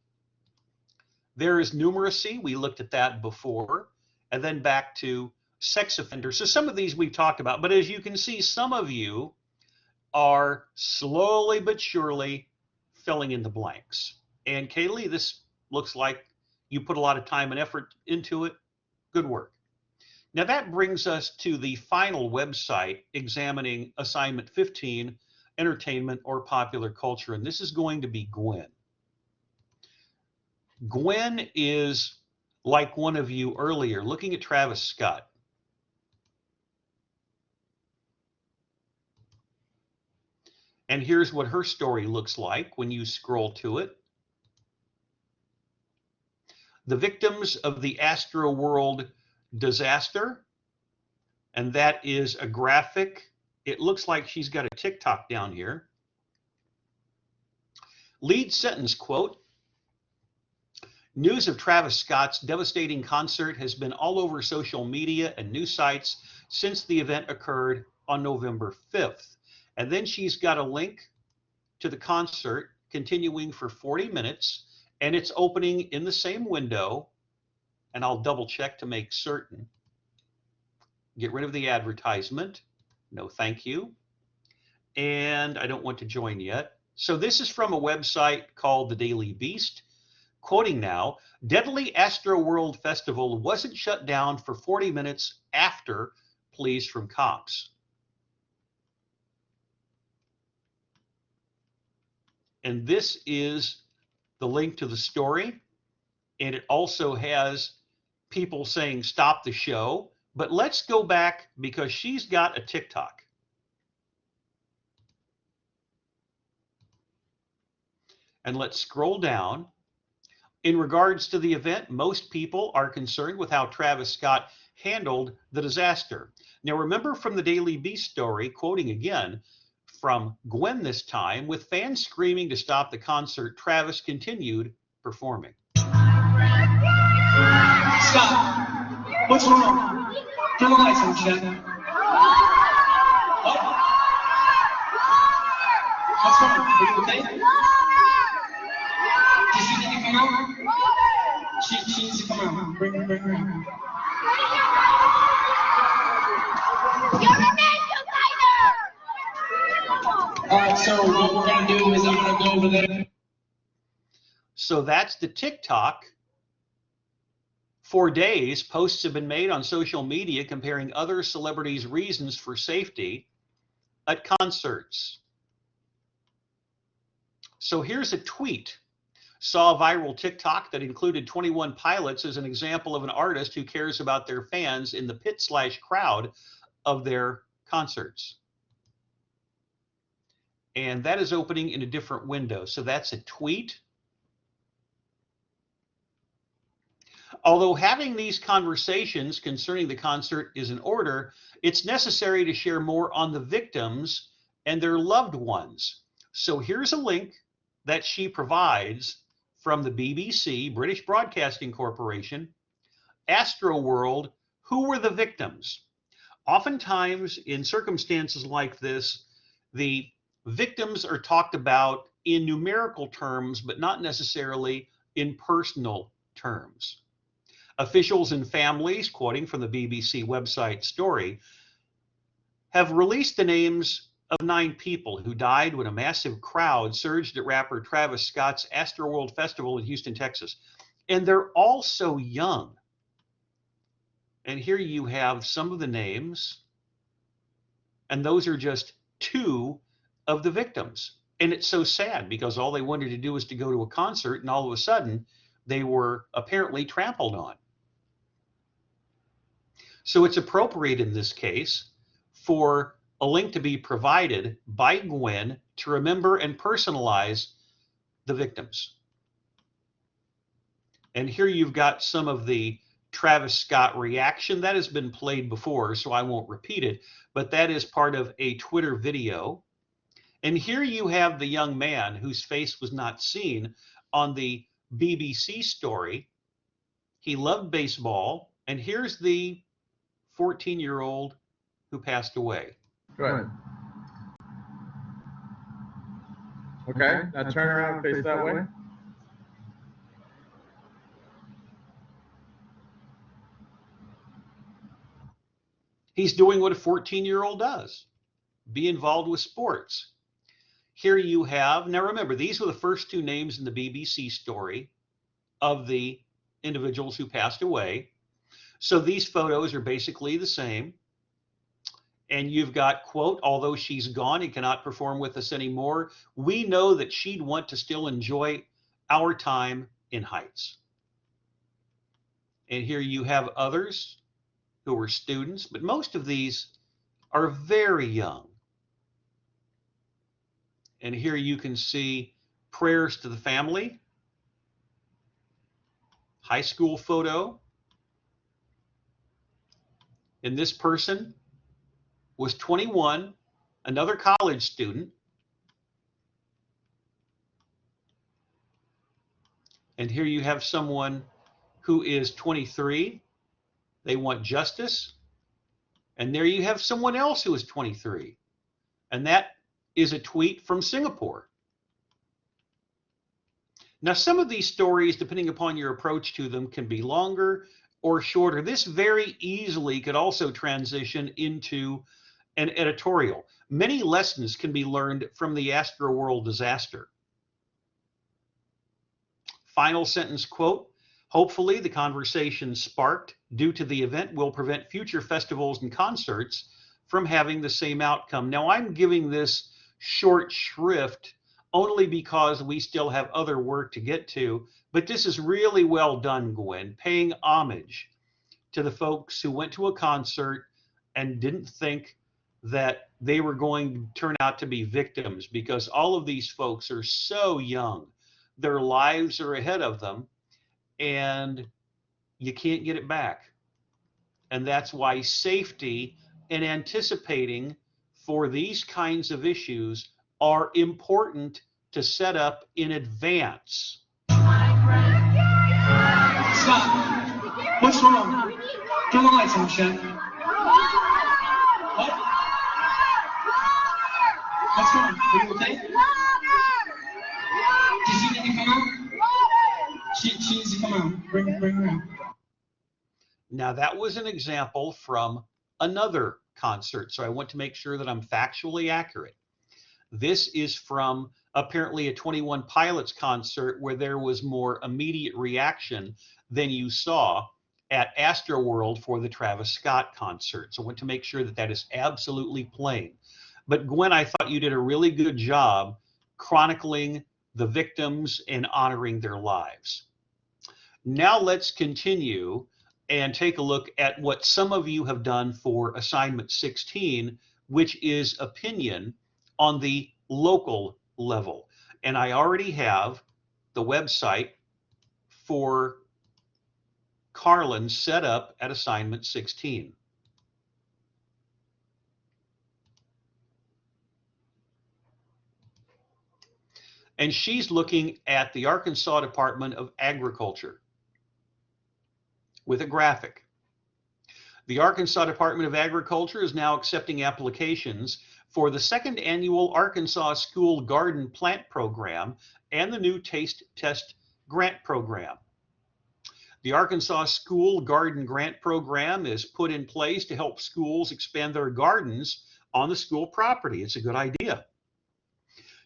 There is numeracy. We looked at that before. And then back to sex offenders. So some of these we've talked about. But as you can see, some of you are slowly but surely filling in the blanks. And Kaylee, this looks like you put a lot of time and effort into it. Good work. Now that brings us to the final website examining assignment 15, entertainment or popular culture. And this is going to be Gwen. Gwen is like one of you earlier, looking at Travis Scott. And here's what her story looks like when you scroll to it. The victims of the Astroworld disaster. And that is a graphic. It looks like she's got a TikTok down here. Lead sentence quote: news of Travis Scott's devastating concert has been all over social media and news sites since the event occurred on November 5th. And then she's got a link to the concert continuing for 40 minutes, and it's opening in the same window. And I'll double check to make certain. Get rid of the advertisement. No, thank you. And I don't want to join yet. So this is from a website called The Daily Beast. Quoting now, Deadly Astroworld Festival wasn't shut down for 40 minutes after pleas from cops. And this is the link to the story. And it also has people saying stop the show. But let's go back because she's got a TikTok. And let's scroll down. In regards to the event, most people are concerned with how Travis Scott handled the disaster. Now, remember from the Daily Beast story, quoting again from Gwen this time, with fans screaming to stop the concert, Travis continued performing. Scott, what's wrong? Turn the lights on, Chad. What? What's wrong? Are you okay? Did she need to come out? She needs to come out. Bring her. You're a man Alright, so what we're going to do is I'm going to go over there. So that's the TikTok. For days, posts have been made on social media comparing other celebrities' reasons for safety at concerts. So here's a tweet. Saw a viral TikTok that included 21 pilots as an example of an artist who cares about their fans in the pit/crowd of their concerts. And that is opening in a different window. So that's a tweet. Although having these conversations concerning the concert is in order, it's necessary to share more on the victims and their loved ones. So here's a link that she provides from the BBC, British Broadcasting Corporation. Astroworld, who were the victims? Oftentimes in circumstances like this, the victims are talked about in numerical terms, but not necessarily in personal terms. Officials and families, quoting from the BBC website Story, have released the names of 9 people who died when a massive crowd surged at rapper Travis Scott's Astroworld Festival in Houston, Texas. And they're all so young. And here you have some of the names, and those are just 2 of the victims. And it's so sad because all they wanted to do was to go to a concert, and all of a sudden they were apparently trampled on. So it's appropriate in this case for a link to be provided by Gwen to remember and personalize the victims. And here you've got some of the Travis Scott reaction. That has been played before, so I won't repeat it, but that is part of a Twitter video. And here you have the young man whose face was not seen on the BBC story. He loved baseball, and here's the 14-year-old who passed away. Go ahead. Okay, now turn around, face that way. He's doing what a 14-year-old does, be involved with sports. Here you have, now remember, these were the first 2 names in the BBC story of the individuals who passed away. So these photos are basically the same. And you've got, quote, although she's gone and cannot perform with us anymore, we know that she'd want to still enjoy our time in Heights. And here you have others who were students, but most of these are very young. And here you can see prayers to the family, high school photo. And this person was 21, another college student. And here you have someone who is 23. They want justice. And there you have someone else who is 23. And that is a tweet from Singapore. Now, some of these stories, depending upon your approach to them, can be longer or shorter. This very easily could also transition into an editorial. Many lessons can be learned from the Astroworld disaster. Final sentence, quote, hopefully the conversation sparked due to the event will prevent future festivals and concerts from having the same outcome. Now, I'm giving this short shrift only because we still have other work to get to, but this is really well done, Gwen, paying homage to the folks who went to a concert and didn't think that they were going to turn out to be victims, because all of these folks are so young. Their lives are ahead of them, and you can't get it back. And that's why safety and anticipating for these kinds of issues are important to set up in advance. Stop. What's wrong? Turn the lights on, Shen. What? What's wrong? Are you okay? Did she need to come out? She needs to come out. Bring her out. Now, that was an example from another concert, so I want to make sure that I'm factually accurate. This is from apparently a 21 Pilots concert where there was more immediate reaction than you saw at Astroworld for the Travis Scott concert. So I want to make sure that that is absolutely plain. But Gwen, I thought you did a really good job chronicling the victims and honoring their lives. Now let's continue and take a look at what some of you have done for assignment 16, which is opinion on the local level. And I already have the website for Carlin set up at assignment 16. And she's looking at the Arkansas Department of Agriculture with a graphic. The Arkansas Department of Agriculture is now accepting applications for the second annual Arkansas School Garden Plant Program and the new Taste Test Grant Program. The Arkansas School Garden Grant Program is put in place to help schools expand their gardens on the school property. It's a good idea.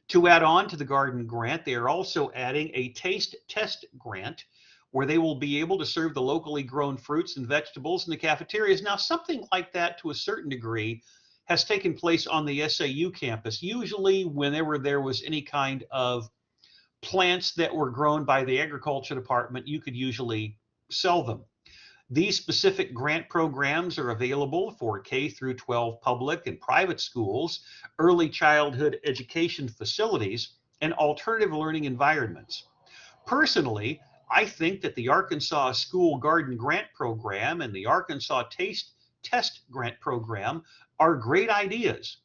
To add on to the garden grant, they are also adding a taste test grant where they will be able to serve the locally grown fruits and vegetables in the cafeterias. Now, something like that to a certain degree has taken place on the SAU campus. Usually whenever there was any kind of plants that were grown by the agriculture department, you could usually sell them. These specific grant programs are available for K through 12 public and private schools, early childhood education facilities, and alternative learning environments. Personally, I think that the Arkansas School Garden Grant Program and the Arkansas Taste Test Grant Program are great ideas.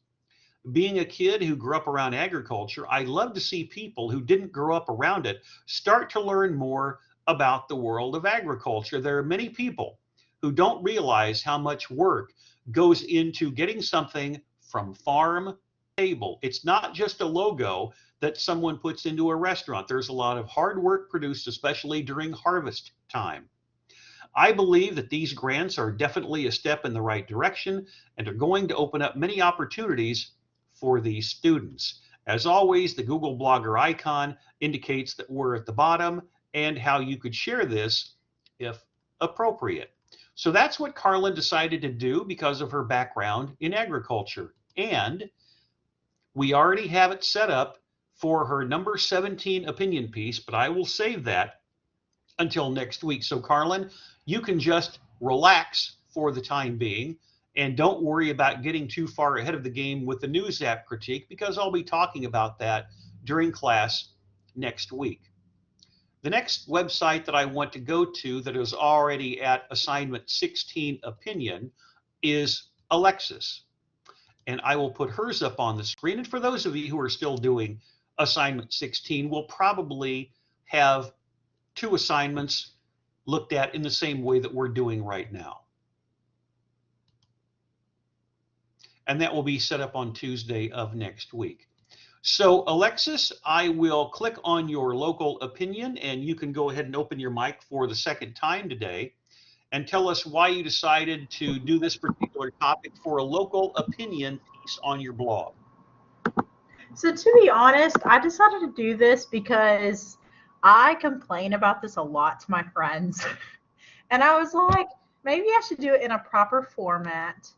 Being a kid who grew up around agriculture, I love to see people who didn't grow up around it start to learn more about the world of agriculture. There are many people who don't realize how much work goes into getting something from farm to table. It's not just a logo that someone puts into a restaurant. There's a lot of hard work produced, especially during harvest time. I believe that these grants are definitely a step in the right direction and are going to open up many opportunities for these students. As always, the Google Blogger icon indicates that we're at the bottom and how you could share this if appropriate. So that's what Carlin decided to do because of her background in agriculture. And we already have it set up for her number 17 opinion piece, but I will save that until next week. So Carlin, you can just relax for the time being and don't worry about getting too far ahead of the game with the news app critique, because I'll be talking about that during class next week. The next website that I want to go to that is already at assignment 16 opinion is Alexis. And I will put hers up on the screen. And for those of you who are still doing assignment 16, we'll probably have 2 assignments looked at in the same way that we're doing right now. And that will be set up on Tuesday of next week. So Alexis, I will click on your local opinion and you can go ahead and open your mic for the second time today and tell us why you decided to do this particular topic for a local opinion piece on your blog. So to be honest, I decided to do this because I complain about this a lot to my friends. And I was like, maybe I should do it in a proper format.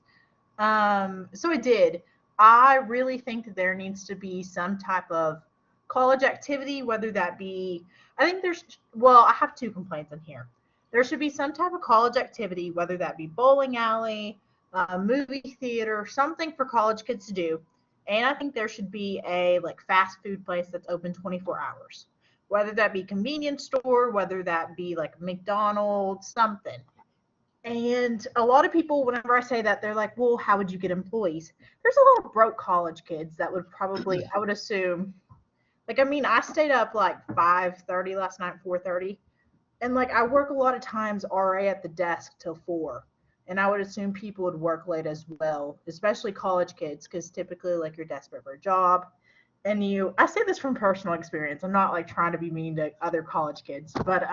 So I did. I really think that there needs to be some type of college activity, whether that be, I have 2 complaints in here. There should be some type of college activity, whether that be bowling alley, movie theater, something for college kids to do. And I think there should be a fast food place that's open 24 hours, whether that be convenience store, whether that be like McDonald's, something. And a lot of people, whenever I say that, they're like, well, how would you get employees? There's a lot of broke college kids that would probably, I would assume, I stayed up 5:30 last night, 4:30. And I work a lot of times RA at the desk till 4. And I would assume people would work late as well, especially college kids, because typically you're desperate for a job. And I say this from personal experience. I'm not trying to be mean to other college kids, but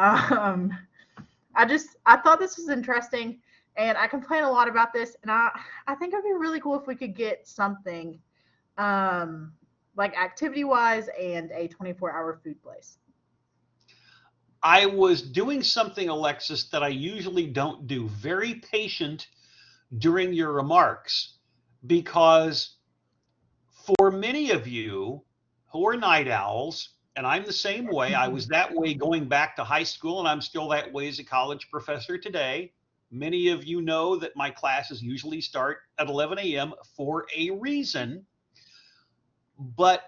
I thought this was interesting, and I complain a lot about this, and I think it'd be really cool if we could get something activity-wise and a 24-hour food place. I was doing something, Alexis, that I usually don't do. Very patient during your remarks, because for many of you who are night owls, and I'm the same way. I was that way going back to high school, and I'm still that way as a college professor today. Many of you know that my classes usually start at 11 a.m. for a reason. But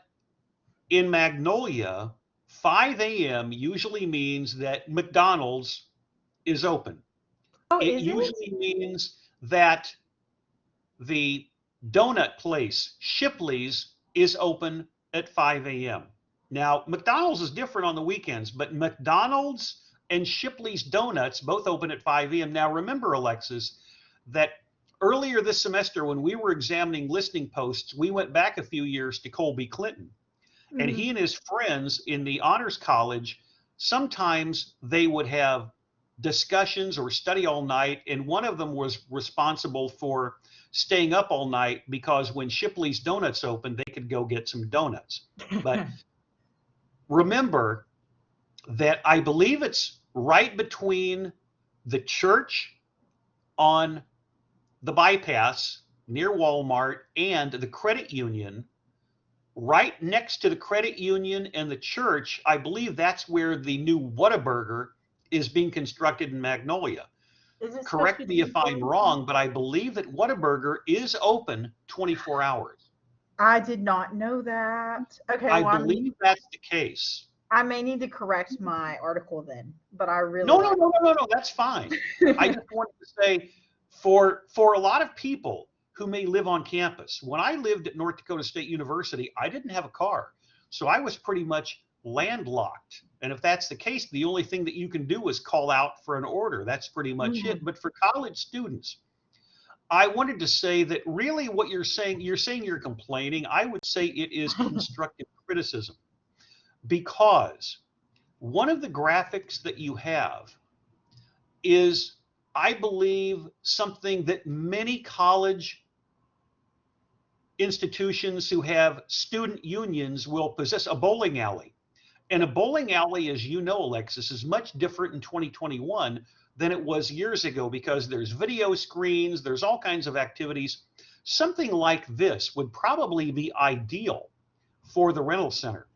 in Magnolia, 5 a.m. usually means that McDonald's is open. It usually means that the donut place, Shipley's, is open at 5 a.m. Now, McDonald's is different on the weekends, but McDonald's and Shipley's Donuts both open at 5 a.m. Now, remember, Alexis, that Earlier this semester, when we were examining listening posts, we went back a few years to Colby Clinton. And he and his friends in the honors college, sometimes they would have discussions or study all night. And one of them was responsible for staying up all night because when Shipley's Donuts opened, they could go get some donuts. But remember that I believe it's right between the church on the bypass near Walmart and the credit union. Right next to the credit union and the church, I believe that's where the new Whataburger is being constructed in Magnolia. Correct me if I'm wrong, but I believe that Whataburger is open 24 hours. I did not know that. Okay, I believe that's the case. I may need to correct my article then, but I really No, that's fine. I just wanted to say for a lot of people who may live on campus, when I lived at North Dakota State University, I didn't have a car. So I was pretty much landlocked. And if that's the case, the only thing that you can do is call out for an order. That's pretty much it. But for college students, I wanted to say that really what you're saying you're complaining. I would say it is constructive criticism, because one of the graphics that you have is, I believe, something that many college institutions who have student unions will possess: a bowling alley. And a bowling alley, as you know, Alexis, is much different in 2021 than it was years ago, because there's video screens, there's all kinds of activities. Something like this would probably be ideal for the rental center.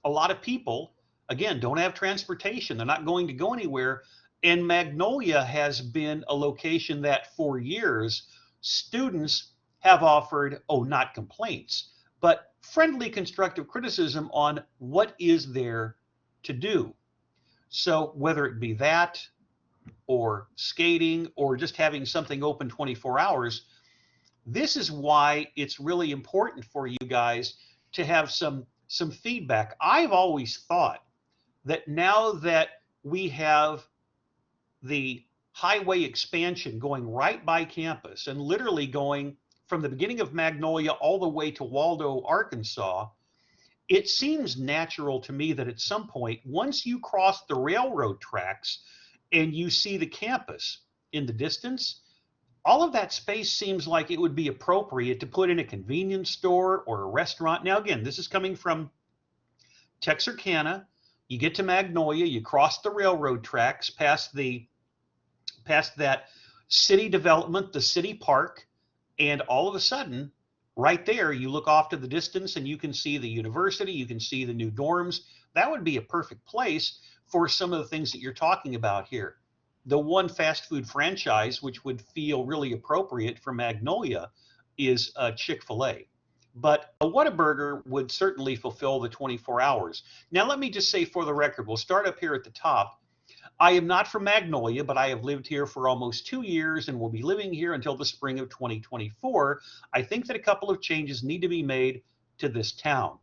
A lot of people, again, don't have transportation. They're not going to go anywhere. And Magnolia has been a location that for years, students have offered, not complaints, but friendly constructive criticism on what is there to do. So whether it be that or skating or just having something open 24 hours, this is why it's really important for you guys to have some feedback. I've always thought that now that we have the highway expansion going right by campus and literally going from the beginning of Magnolia all the way to Waldo, Arkansas, it seems natural to me that at some point, once you cross the railroad tracks and you see the campus in the distance, all of that space seems like it would be appropriate to put in a convenience store or a restaurant. Now, again, this is coming from Texarkana. You get to Magnolia, you cross the railroad tracks past that city development, the city park, and all of a sudden, right there, you look off to the distance and you can see the university, you can see the new dorms. That would be a perfect place for some of the things that you're talking about here. The one fast food franchise which would feel really appropriate for Magnolia is Chick-fil-A. But a Whataburger would certainly fulfill the 24 hours. Now, let me just say for the record, we'll start up here at the top. I am not from Magnolia, but I have lived here for almost 2 years and will be living here until the spring of 2024. I think that a couple of changes need to be made to this town.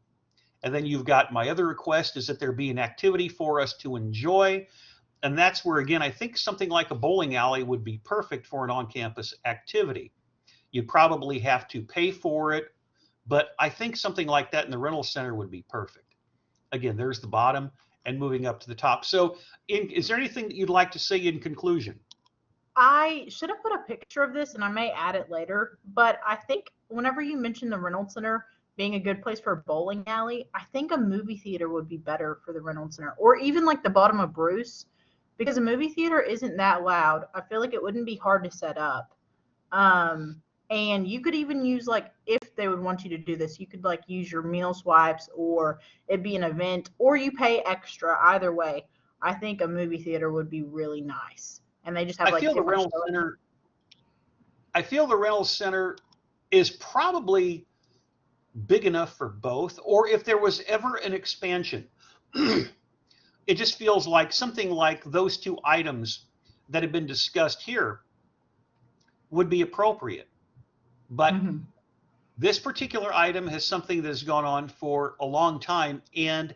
And then you've got my other request is that there be an activity for us to enjoy. And that's where, again, I think something like a bowling alley would be perfect for an on-campus activity. You'd probably have to pay for it, but I think something like that in the rental center would be perfect. Again, there's the bottom and moving up to the top. So is there anything that you'd like to say in conclusion? I should have put a picture of this, and I may add it later, but I think whenever you mention the Reynolds Center being a good place for a bowling alley, I think a movie theater would be better for the Reynolds Center, or even like the bottom of Bruce, because a movie theater isn't that loud. I feel like it wouldn't be hard to set up. And you could even use, like, if they would want you to do this, you could like use your meal swipes, or it'd be an event, or you pay extra. Either way, I think a movie theater would be really nice. And they just have I feel the rental center is probably big enough for both, or if there was ever an expansion, it just feels like something like those two items that have been discussed here would be appropriate. But this particular item has something that has gone on for a long time, and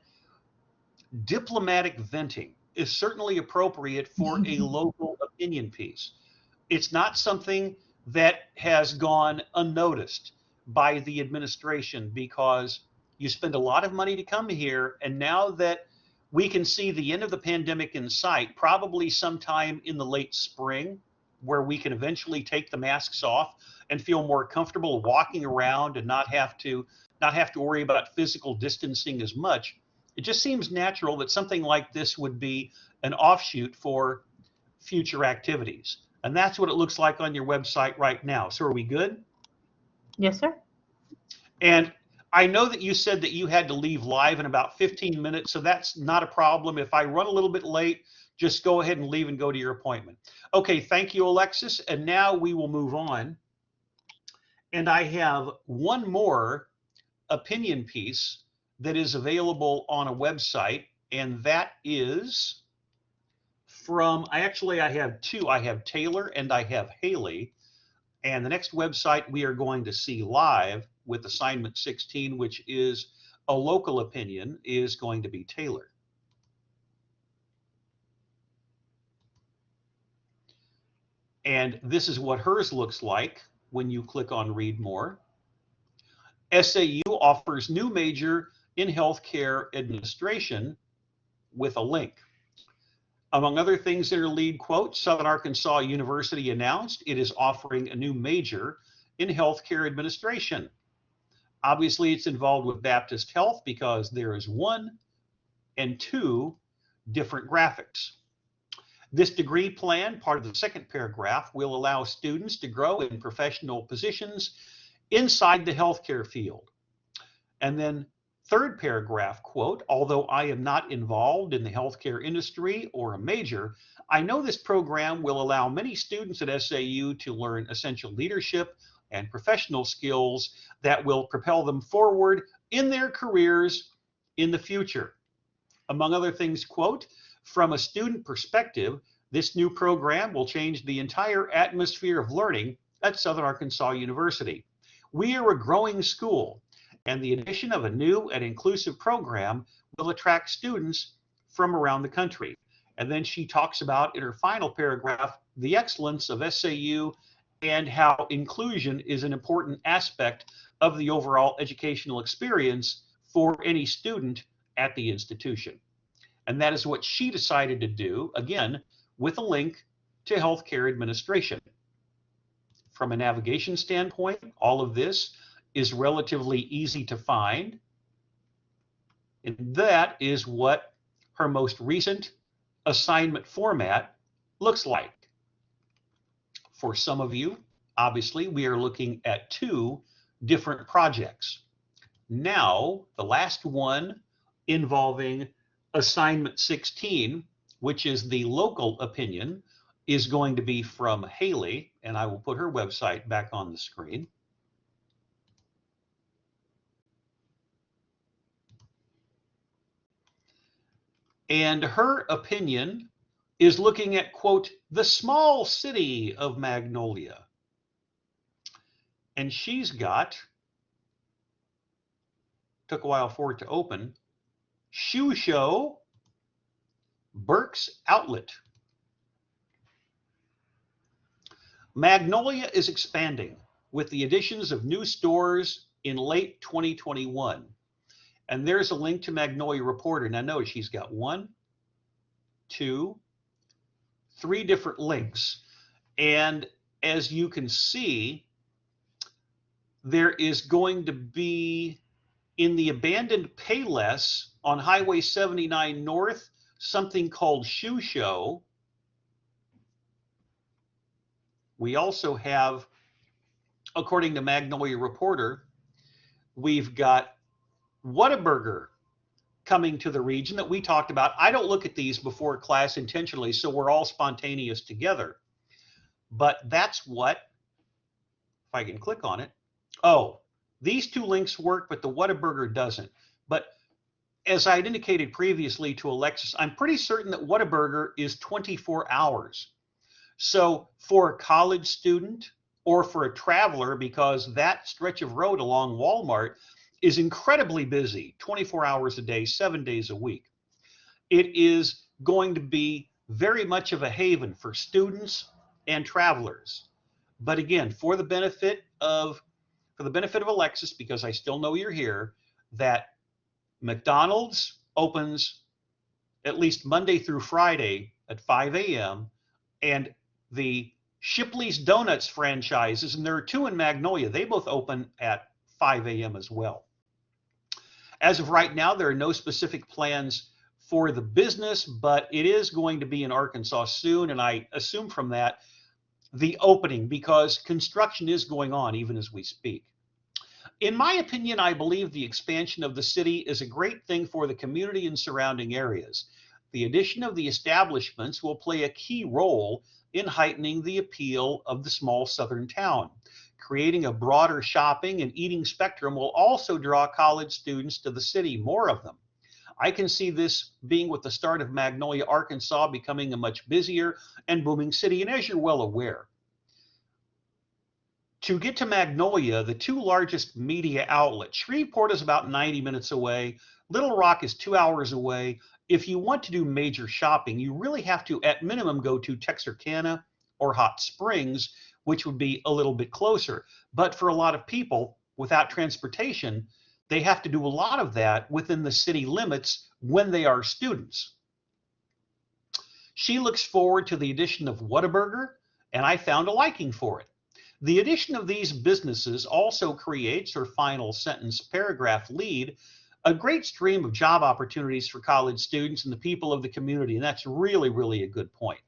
diplomatic venting is certainly appropriate for a local opinion piece. It's not something that has gone unnoticed by the administration because you spend a lot of money to come here, and now that we can see the end of the pandemic in sight, probably sometime in the late spring, where we can eventually take the masks off and feel more comfortable walking around and not have to worry about physical distancing as much. It just seems natural that something like this would be an offshoot for future activities. And that's what it looks like on your website right now. So are we good? Yes, sir. And I know that you said that you had to leave live in about 15 minutes, so that's not a problem. If I run a little bit late, just go ahead and leave and go to your appointment. Okay, thank you, Alexis. And now we will move on. And I have one more opinion piece that is available on a website, and that is from, I have two. I have Taylor and I have Haley. And the next website we are going to see live with assignment 16, which is a local opinion, is going to be Taylor. And this is what hers looks like when you click on read more. SAU offers new major in healthcare administration with a link. Among other things in her lead quote, Southern Arkansas University announced it is offering a new major in healthcare administration. Obviously, it's involved with Baptist Health because there is one and two different graphics. This degree plan, part of the second paragraph, will allow students to grow in professional positions inside the healthcare field. And then third paragraph quote, although I am not involved in the healthcare industry or a major, I know this program will allow many students at SAU to learn essential leadership and professional skills that will propel them forward in their careers in the future. Among other things, quote, from a student perspective, this new program will change the entire atmosphere of learning at Southern Arkansas University. We are a growing school, and the addition of a new and inclusive program will attract students from around the country. And then she talks about, in her final paragraph, the excellence of SAU and how inclusion is an important aspect of the overall educational experience for any student at the institution. And that is what she decided to do, again, with a link to healthcare administration. From a navigation standpoint, all of this is relatively easy to find. And that is what her most recent assignment format looks like. For some of you, obviously, we are looking at two different projects. Now, the last one involving assignment 16, which is the local opinion, is going to be from Haley, and I will put her website back on the screen. And her opinion is looking at, quote, the small city of Magnolia. And she's got, took a while for it to open, Shoe Show, Burke's Outlet. Magnolia is expanding with the additions of new stores in late 2021. And there's a link to Magnolia Reporter. Now notice she's got 1, 2, 3 different links. And as you can see, there is going to be, in the abandoned Payless on Highway 79 North, something called Shoe Show. We also have, according to Magnolia Reporter, we've got Whataburger coming to the region that we talked about. I don't look at these before class intentionally, so we're all spontaneous together. But that's what, if I can click on it, oh, these two links work, but the Whataburger doesn't. But as I had indicated previously to Alexis, I'm pretty certain that Whataburger is 24 hours. So for a college student or for a traveler, because that stretch of road along Walmart is incredibly busy, 24 hours a day, 7 days a week, it is going to be very much of a haven for students and travelers. But again, for the benefit of Alexis, because I still know you're here, that McDonald's opens at least Monday through Friday at 5 a.m. and the Shipley's Donuts franchises, and there are two in Magnolia, they both open at 5 a.m. as well. As of right now, there are no specific plans for the business, but it is going to be in Arkansas soon, and I assume from that the opening, because construction is going on even as we speak. In my opinion, I believe the expansion of the city is a great thing for the community and surrounding areas. The addition of the establishments will play a key role in heightening the appeal of the small southern town. Creating a broader shopping and eating spectrum will also draw college students to the city, more of them. I can see this being with the start of Magnolia, Arkansas, becoming a much busier and booming city. And as you're well aware, to get to Magnolia, the two largest media outlets, Shreveport is about 90 minutes away, Little Rock is 2 hours away. If you want to do major shopping, you really have to, at minimum, go to Texarkana or Hot Springs, which would be a little bit closer. But for a lot of people, without transportation, they have to do a lot of that within the city limits when they are students. She looks forward to the addition of Whataburger, and I found a liking for it. The addition of these businesses also creates, her final sentence paragraph lead, a great stream of job opportunities for college students and the people of the community, and that's really, really a good point.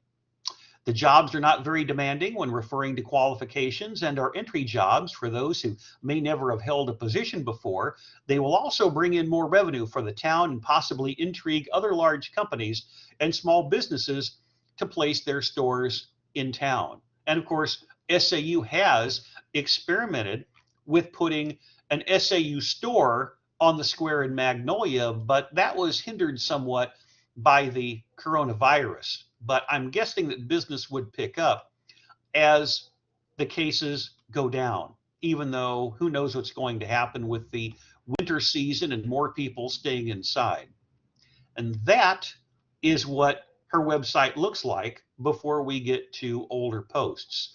The jobs are not very demanding when referring to qualifications and are entry jobs for those who may never have held a position before. They will also bring in more revenue for the town and possibly intrigue other large companies and small businesses to place their stores in town. And of course, SAU has experimented with putting an SAU store on the square in Magnolia, but that was hindered somewhat by the coronavirus. But I'm guessing that business would pick up as the cases go down, even though who knows what's going to happen with the winter season and more people staying inside. And that is what her website looks like before we get to older posts.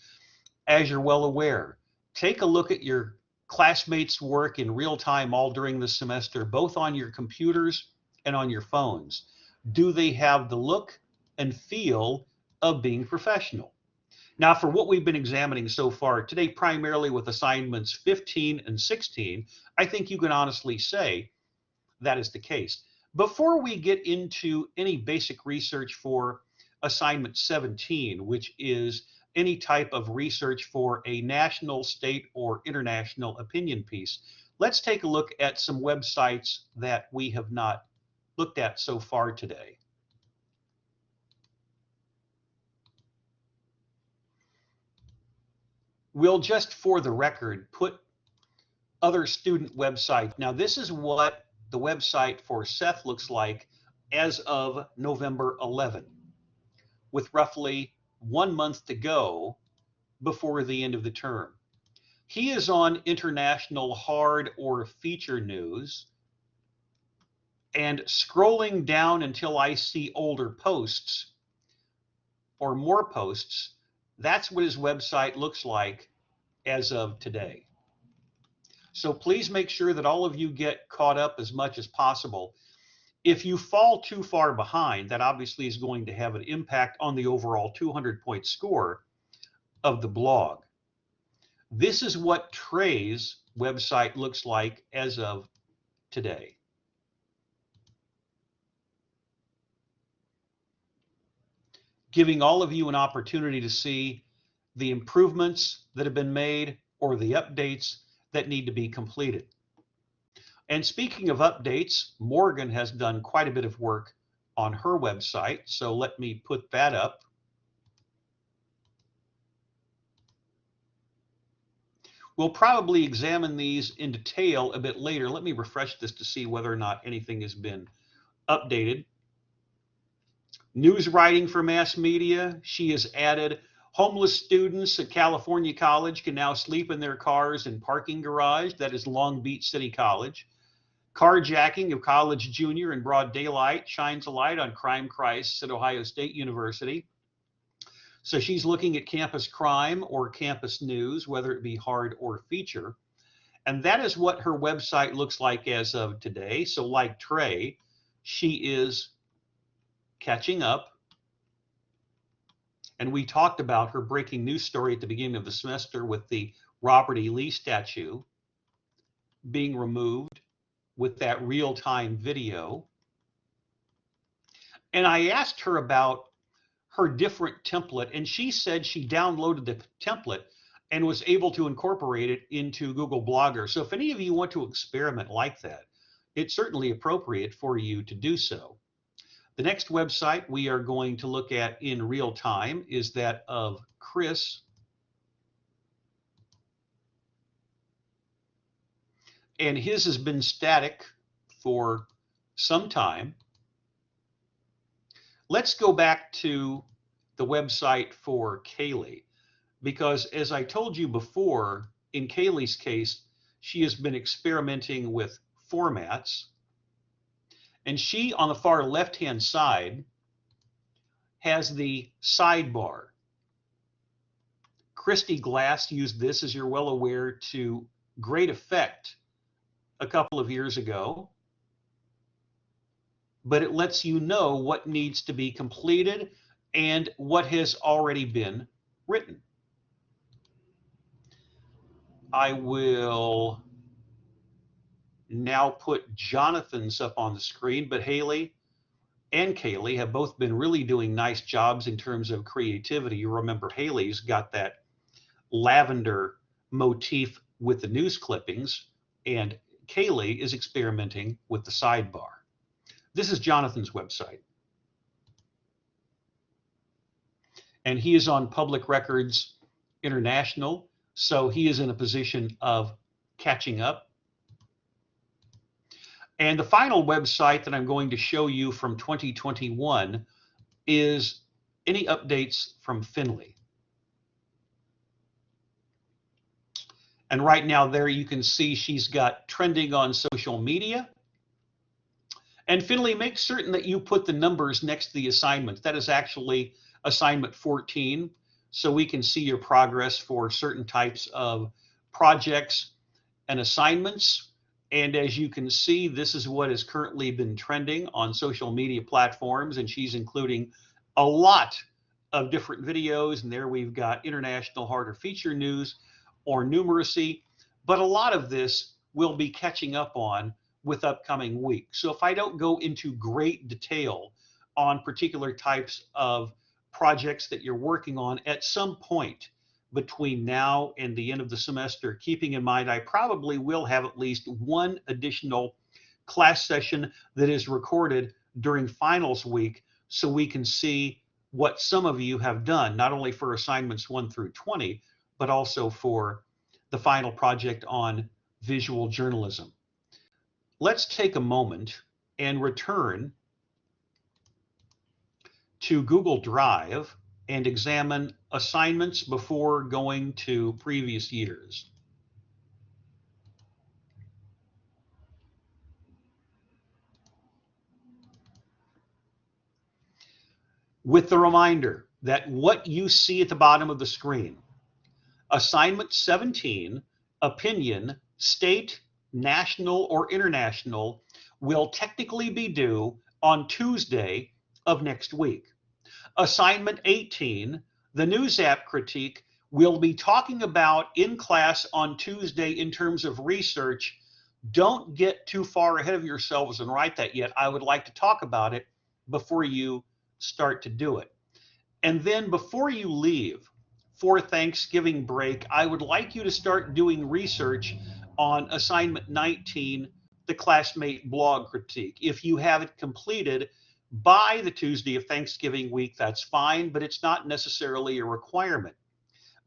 As you're well aware, take a look at your classmates' work in real time all during the semester, both on your computers and on your phones. Do they have the look and feel of being professional? Now, for what we've been examining so far today, primarily with assignments 15 and 16, I think you can honestly say that is the case. Before we get into any basic research for assignment 17, which is any type of research for a national, state, or international opinion piece, let's take a look at some websites that we have not looked at so far today. We'll just, for the record, put other student websites. Now, this is what the website for Seth looks like as of November 11, with roughly 1 month to go before the end of the term. He is on international hard or feature news, and scrolling down until I see older posts or more posts, that's what his website looks like as of today. So please make sure that all of you get caught up as much as possible. If you fall too far behind, that obviously is going to have an impact on the overall 200-point score of the blog. This is what Trey's website looks like as of today. Giving all of you an opportunity to see the improvements that have been made or the updates that need to be completed. And speaking of updates, Morgan has done quite a bit of work on her website, so let me put that up. We'll probably examine these in detail a bit later. Let me refresh this to see whether or not anything has been updated. News writing for mass media. She has added homeless students at California College can now sleep in their cars in parking garage. That is Long Beach City College. Carjacking of college junior in broad daylight shines a light on crime crisis at Ohio State University. So she's looking at campus crime or campus news, whether it be hard or feature. And that is what her website looks like as of today. So like Trey, she is catching up. And we talked about her breaking news story at the beginning of the semester with the Robert E. Lee statue being removed with that real-time video. And I asked her about her different template, and she said she downloaded the template and was able to incorporate it into Google Blogger. So if any of you want to experiment like that, it's certainly appropriate for you to do so. The next website we are going to look at in real time is that of Chris. And his has been static for some time. Let's go back to the website for Kaylee, because as I told you before, in Kaylee's case, she has been experimenting with formats. And she, on the far left-hand side, has the sidebar. Christy Glass used this, as you're well aware, to great effect a couple of years ago. But it lets you know what needs to be completed and what has already been written. I will now put Jonathan's up on the screen, but Haley and Kaylee have both been really doing nice jobs in terms of creativity. You remember Haley's got that lavender motif with the news clippings, and Kaylee is experimenting with the sidebar. This is Jonathan's website. And he is on Public Records International, so he is in a position of catching up. And the final website that I'm going to show you from 2021 is any updates from Finley. And right now there you can see she's got trending on social media. And Finley, make certain that you put the numbers next to the assignments. That is actually assignment 14, so we can see your progress for certain types of projects and assignments. And as you can see, this is what has currently been trending on social media platforms, and she's including a lot of different videos. And there we've got international harder feature news or numeracy, but a lot of this will be catching up on with upcoming weeks. So if I don't go into great detail on particular types of projects that you're working on at some point between now and the end of the semester, keeping in mind I probably will have at least one additional class session that is recorded during finals week, so we can see what some of you have done, not only for assignments 1 through 20, but also for the final project on visual journalism. Let's take a moment and return to Google Drive and examine assignments before going to previous years. With the reminder that what you see at the bottom of the screen, assignment 17, opinion, state, national, or international, will technically be due on Tuesday of next week. Assignment 18, the news app critique, we'll be talking about in class on Tuesday in terms of research. Don't get too far ahead of yourselves and write that yet. I would like to talk about it before you start to do it. And then before you leave for Thanksgiving break, I would like you to start doing research on assignment 19, the classmate blog critique. If you have it completed by the Tuesday of Thanksgiving week, that's fine, but it's not necessarily a requirement.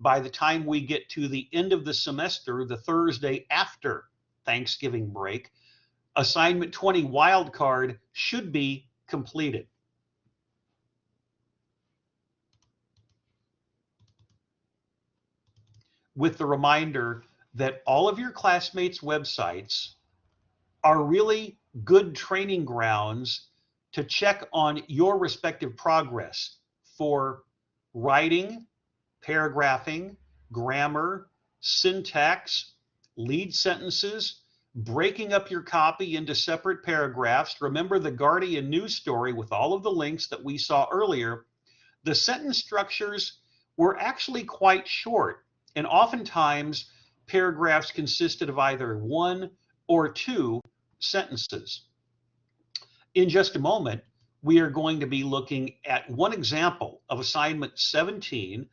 By the time we get to the end of the semester, the Thursday after Thanksgiving break, assignment 20 wildcard should be completed. With the reminder that all of your classmates' websites are really good training grounds to check on your respective progress for writing, paragraphing, grammar, syntax, lead sentences, breaking up your copy into separate paragraphs. Remember the Guardian news story with all of the links that we saw earlier. The sentence structures were actually quite short, and oftentimes paragraphs consisted of either one or two sentences. In just a moment, we are going to be looking at one example of assignment 17,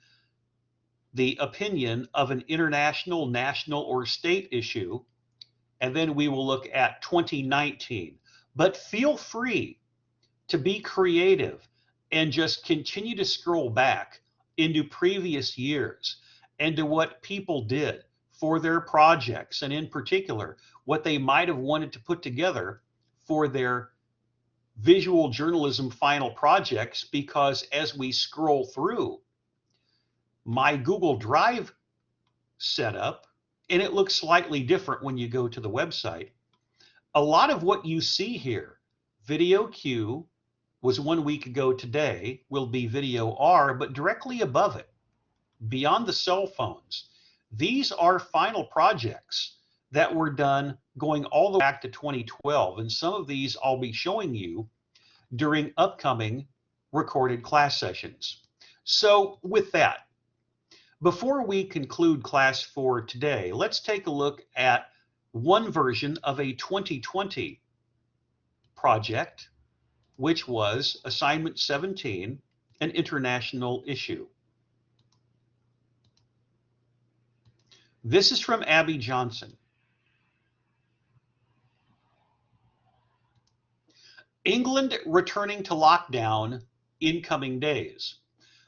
the opinion of an international, national, or state issue, and then we will look at 2019. But feel free to be creative and just continue to scroll back into previous years and to what people did for their projects, and in particular, what they might have wanted to put together for their visual journalism final projects, because as we scroll through my Google Drive setup, and it looks slightly different when you go to the website, a lot of what you see here, video Q was 1 week ago today, will be video R, but directly above it, beyond the cell phones, these are final projects that were done going all the way back to 2012. And some of these I'll be showing you during upcoming recorded class sessions. So with that, before we conclude class for today, let's take a look at one version of a 2020 project, which was assignment 17, an international issue. This is from Abby Johnson. England returning to lockdown in coming days.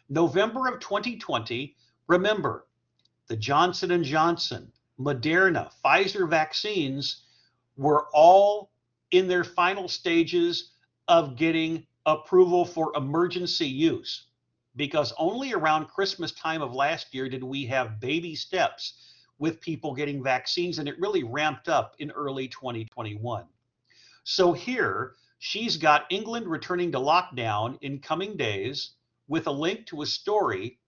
November of 2020, remember, the Johnson & Johnson, Moderna, Pfizer vaccines were all in their final stages of getting approval for emergency use, because only around Christmas time of last year did we have baby steps with people getting vaccines, and it really ramped up in early 2021. So here, she's got England returning to lockdown in coming days with a link to a story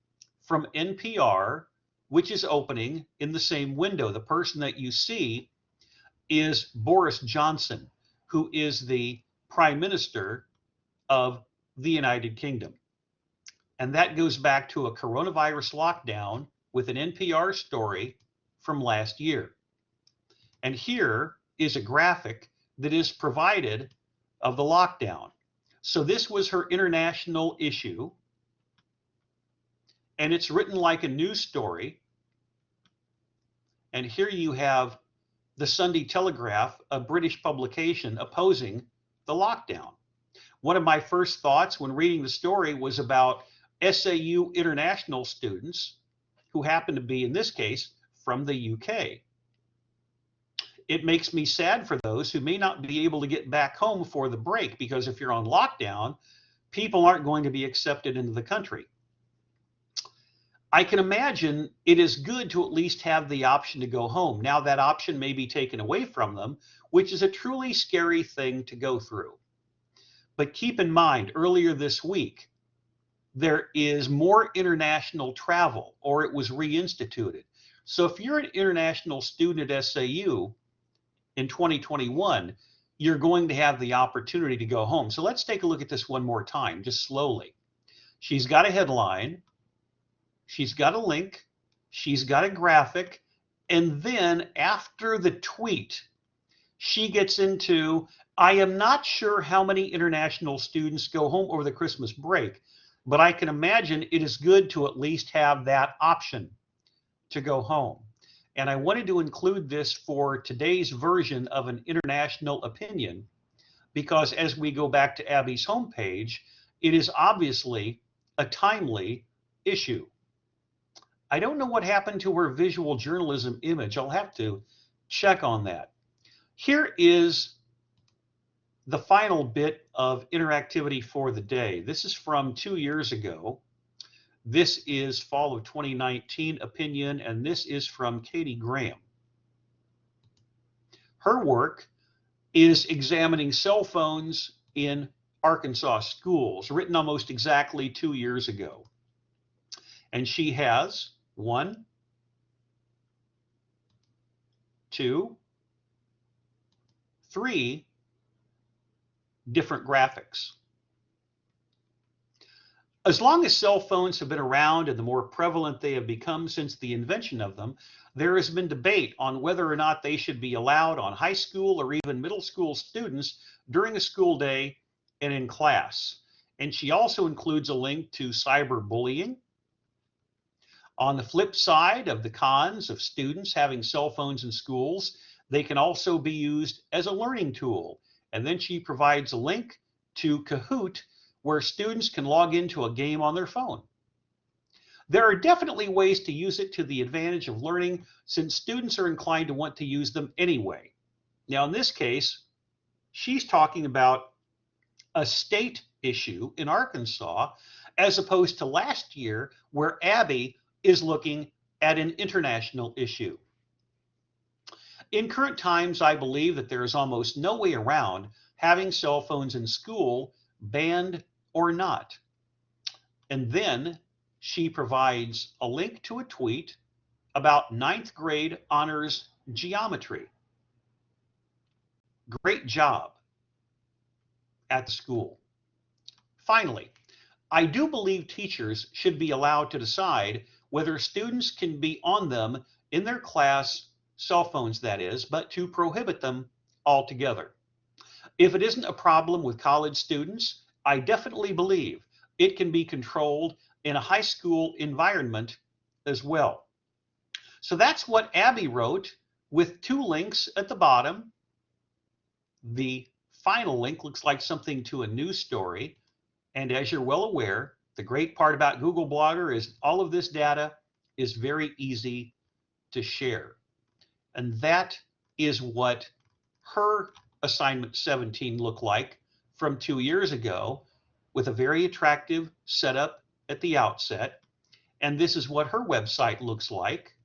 from NPR, which is opening in the same window. The person that you see is Boris Johnson, who is the Prime Minister of the United Kingdom. And that goes back to a coronavirus lockdown with an NPR story from last year. And here is a graphic that is provided of the lockdown. So this was her international issue, and it's written like a news story. And here you have the Sunday Telegraph, a British publication, opposing the lockdown. One of my first thoughts when reading the story was about SAU international students who happen to be, in this case, from the UK. It makes me sad for those who may not be able to get back home for the break, because if you're on lockdown, people aren't going to be accepted into the country. I can imagine it is good to at least have the option to go home. Now that option may be taken away from them, which is a truly scary thing to go through. But keep in mind, earlier this week, there is more international travel, or it was reinstituted. So if you're an international student at SAU in 2021, you're going to have the opportunity to go home. So let's take a look at this one more time, just slowly. She's got a headline, she's got a link, she's got a graphic, and then after the tweet, she gets into, I am not sure how many international students go home over the Christmas break, but I can imagine it is good to at least have that option to go home. And I wanted to include this for today's version of an international opinion, because as we go back to Abby's homepage, it is obviously a timely issue. I don't know what happened to her visual journalism image. I'll have to check on that. Here is the final bit of interactivity for the day. This is from 2 years ago. This is fall of 2019 opinion, and this is from Katie Graham. Her work is examining cell phones in Arkansas schools, written almost exactly 2 years ago. And she has 1, 2, 3 different graphics. As long as cell phones have been around and the more prevalent they have become since the invention of them, there has been debate on whether or not they should be allowed on high school or even middle school students during a school day and in class. And she also includes a link to cyberbullying. On the flip side of the cons of students having cell phones in schools, they can also be used as a learning tool. And then she provides a link to Kahoot, where students can log into a game on their phone. There are definitely ways to use it to the advantage of learning, since students are inclined to want to use them anyway. Now, in this case, she's talking about a state issue in Arkansas, as opposed to last year, where Abby is looking at an international issue. In current times, I believe that there is almost no way around having cell phones in school, banned or not. And then she provides a link to a tweet about 9th grade honors geometry. Great job at the school. Finally, I do believe teachers should be allowed to decide whether students can be on them in their class, cell phones that is, but to prohibit them altogether. If it isn't a problem with college students, I definitely believe it can be controlled in a high school environment as well. So that's what Abby wrote, with 2 links at the bottom. The final link looks like something to a news story. And as you're well aware, the great part about Google Blogger is all of this data is very easy to share. And that is what her assignment 17 looked like from 2 years ago, with a very attractive setup at the outset. And this is what her website looks like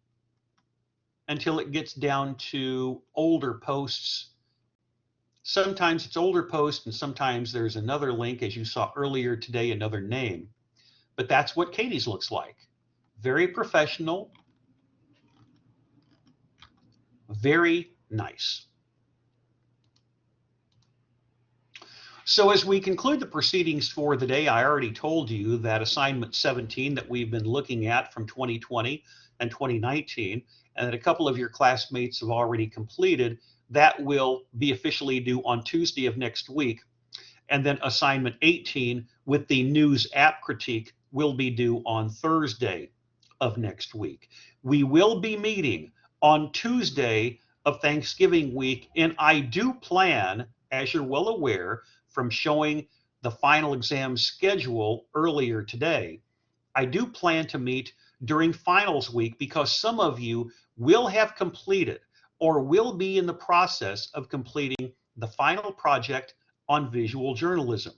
until it gets down to older posts. Sometimes it's older posts, and sometimes there's another link, as you saw earlier today, another name. But that's what Katie's looks like. Very professional, very nice. So as we conclude the proceedings for the day, I already told you that assignment 17 that we've been looking at from 2020 and 2019, and that a couple of your classmates have already completed, that will be officially due on Tuesday of next week. And then assignment 18 with the news app critique will be due on Thursday of next week. We will be meeting on Tuesday of Thanksgiving week, and I do plan, as you're well aware, from showing the final exam schedule earlier today, I do plan to meet during finals week, because some of you will have completed or will be in the process of completing the final project on visual journalism.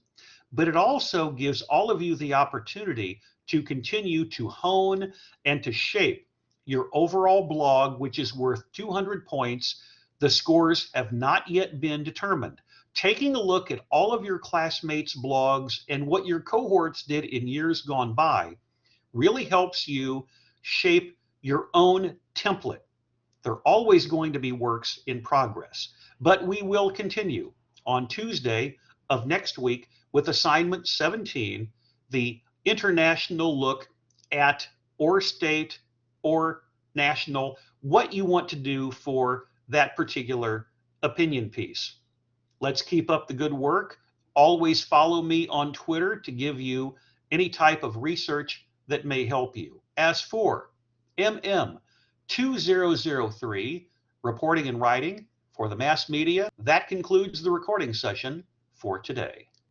But it also gives all of you the opportunity to continue to hone and to shape your overall blog, which is worth 200 points. The scores have not yet been determined. Taking a look at all of your classmates' blogs and what your cohorts did in years gone by really helps you shape your own template. They're always going to be works in progress, but we will continue on Tuesday of next week with assignment 17, the international look at or state or national, what you want to do for that particular opinion piece. Let's keep up the good work. Always follow me on Twitter to give you any type of research that may help you. As for MM2003, reporting and writing for the mass media, that concludes the recording session for today.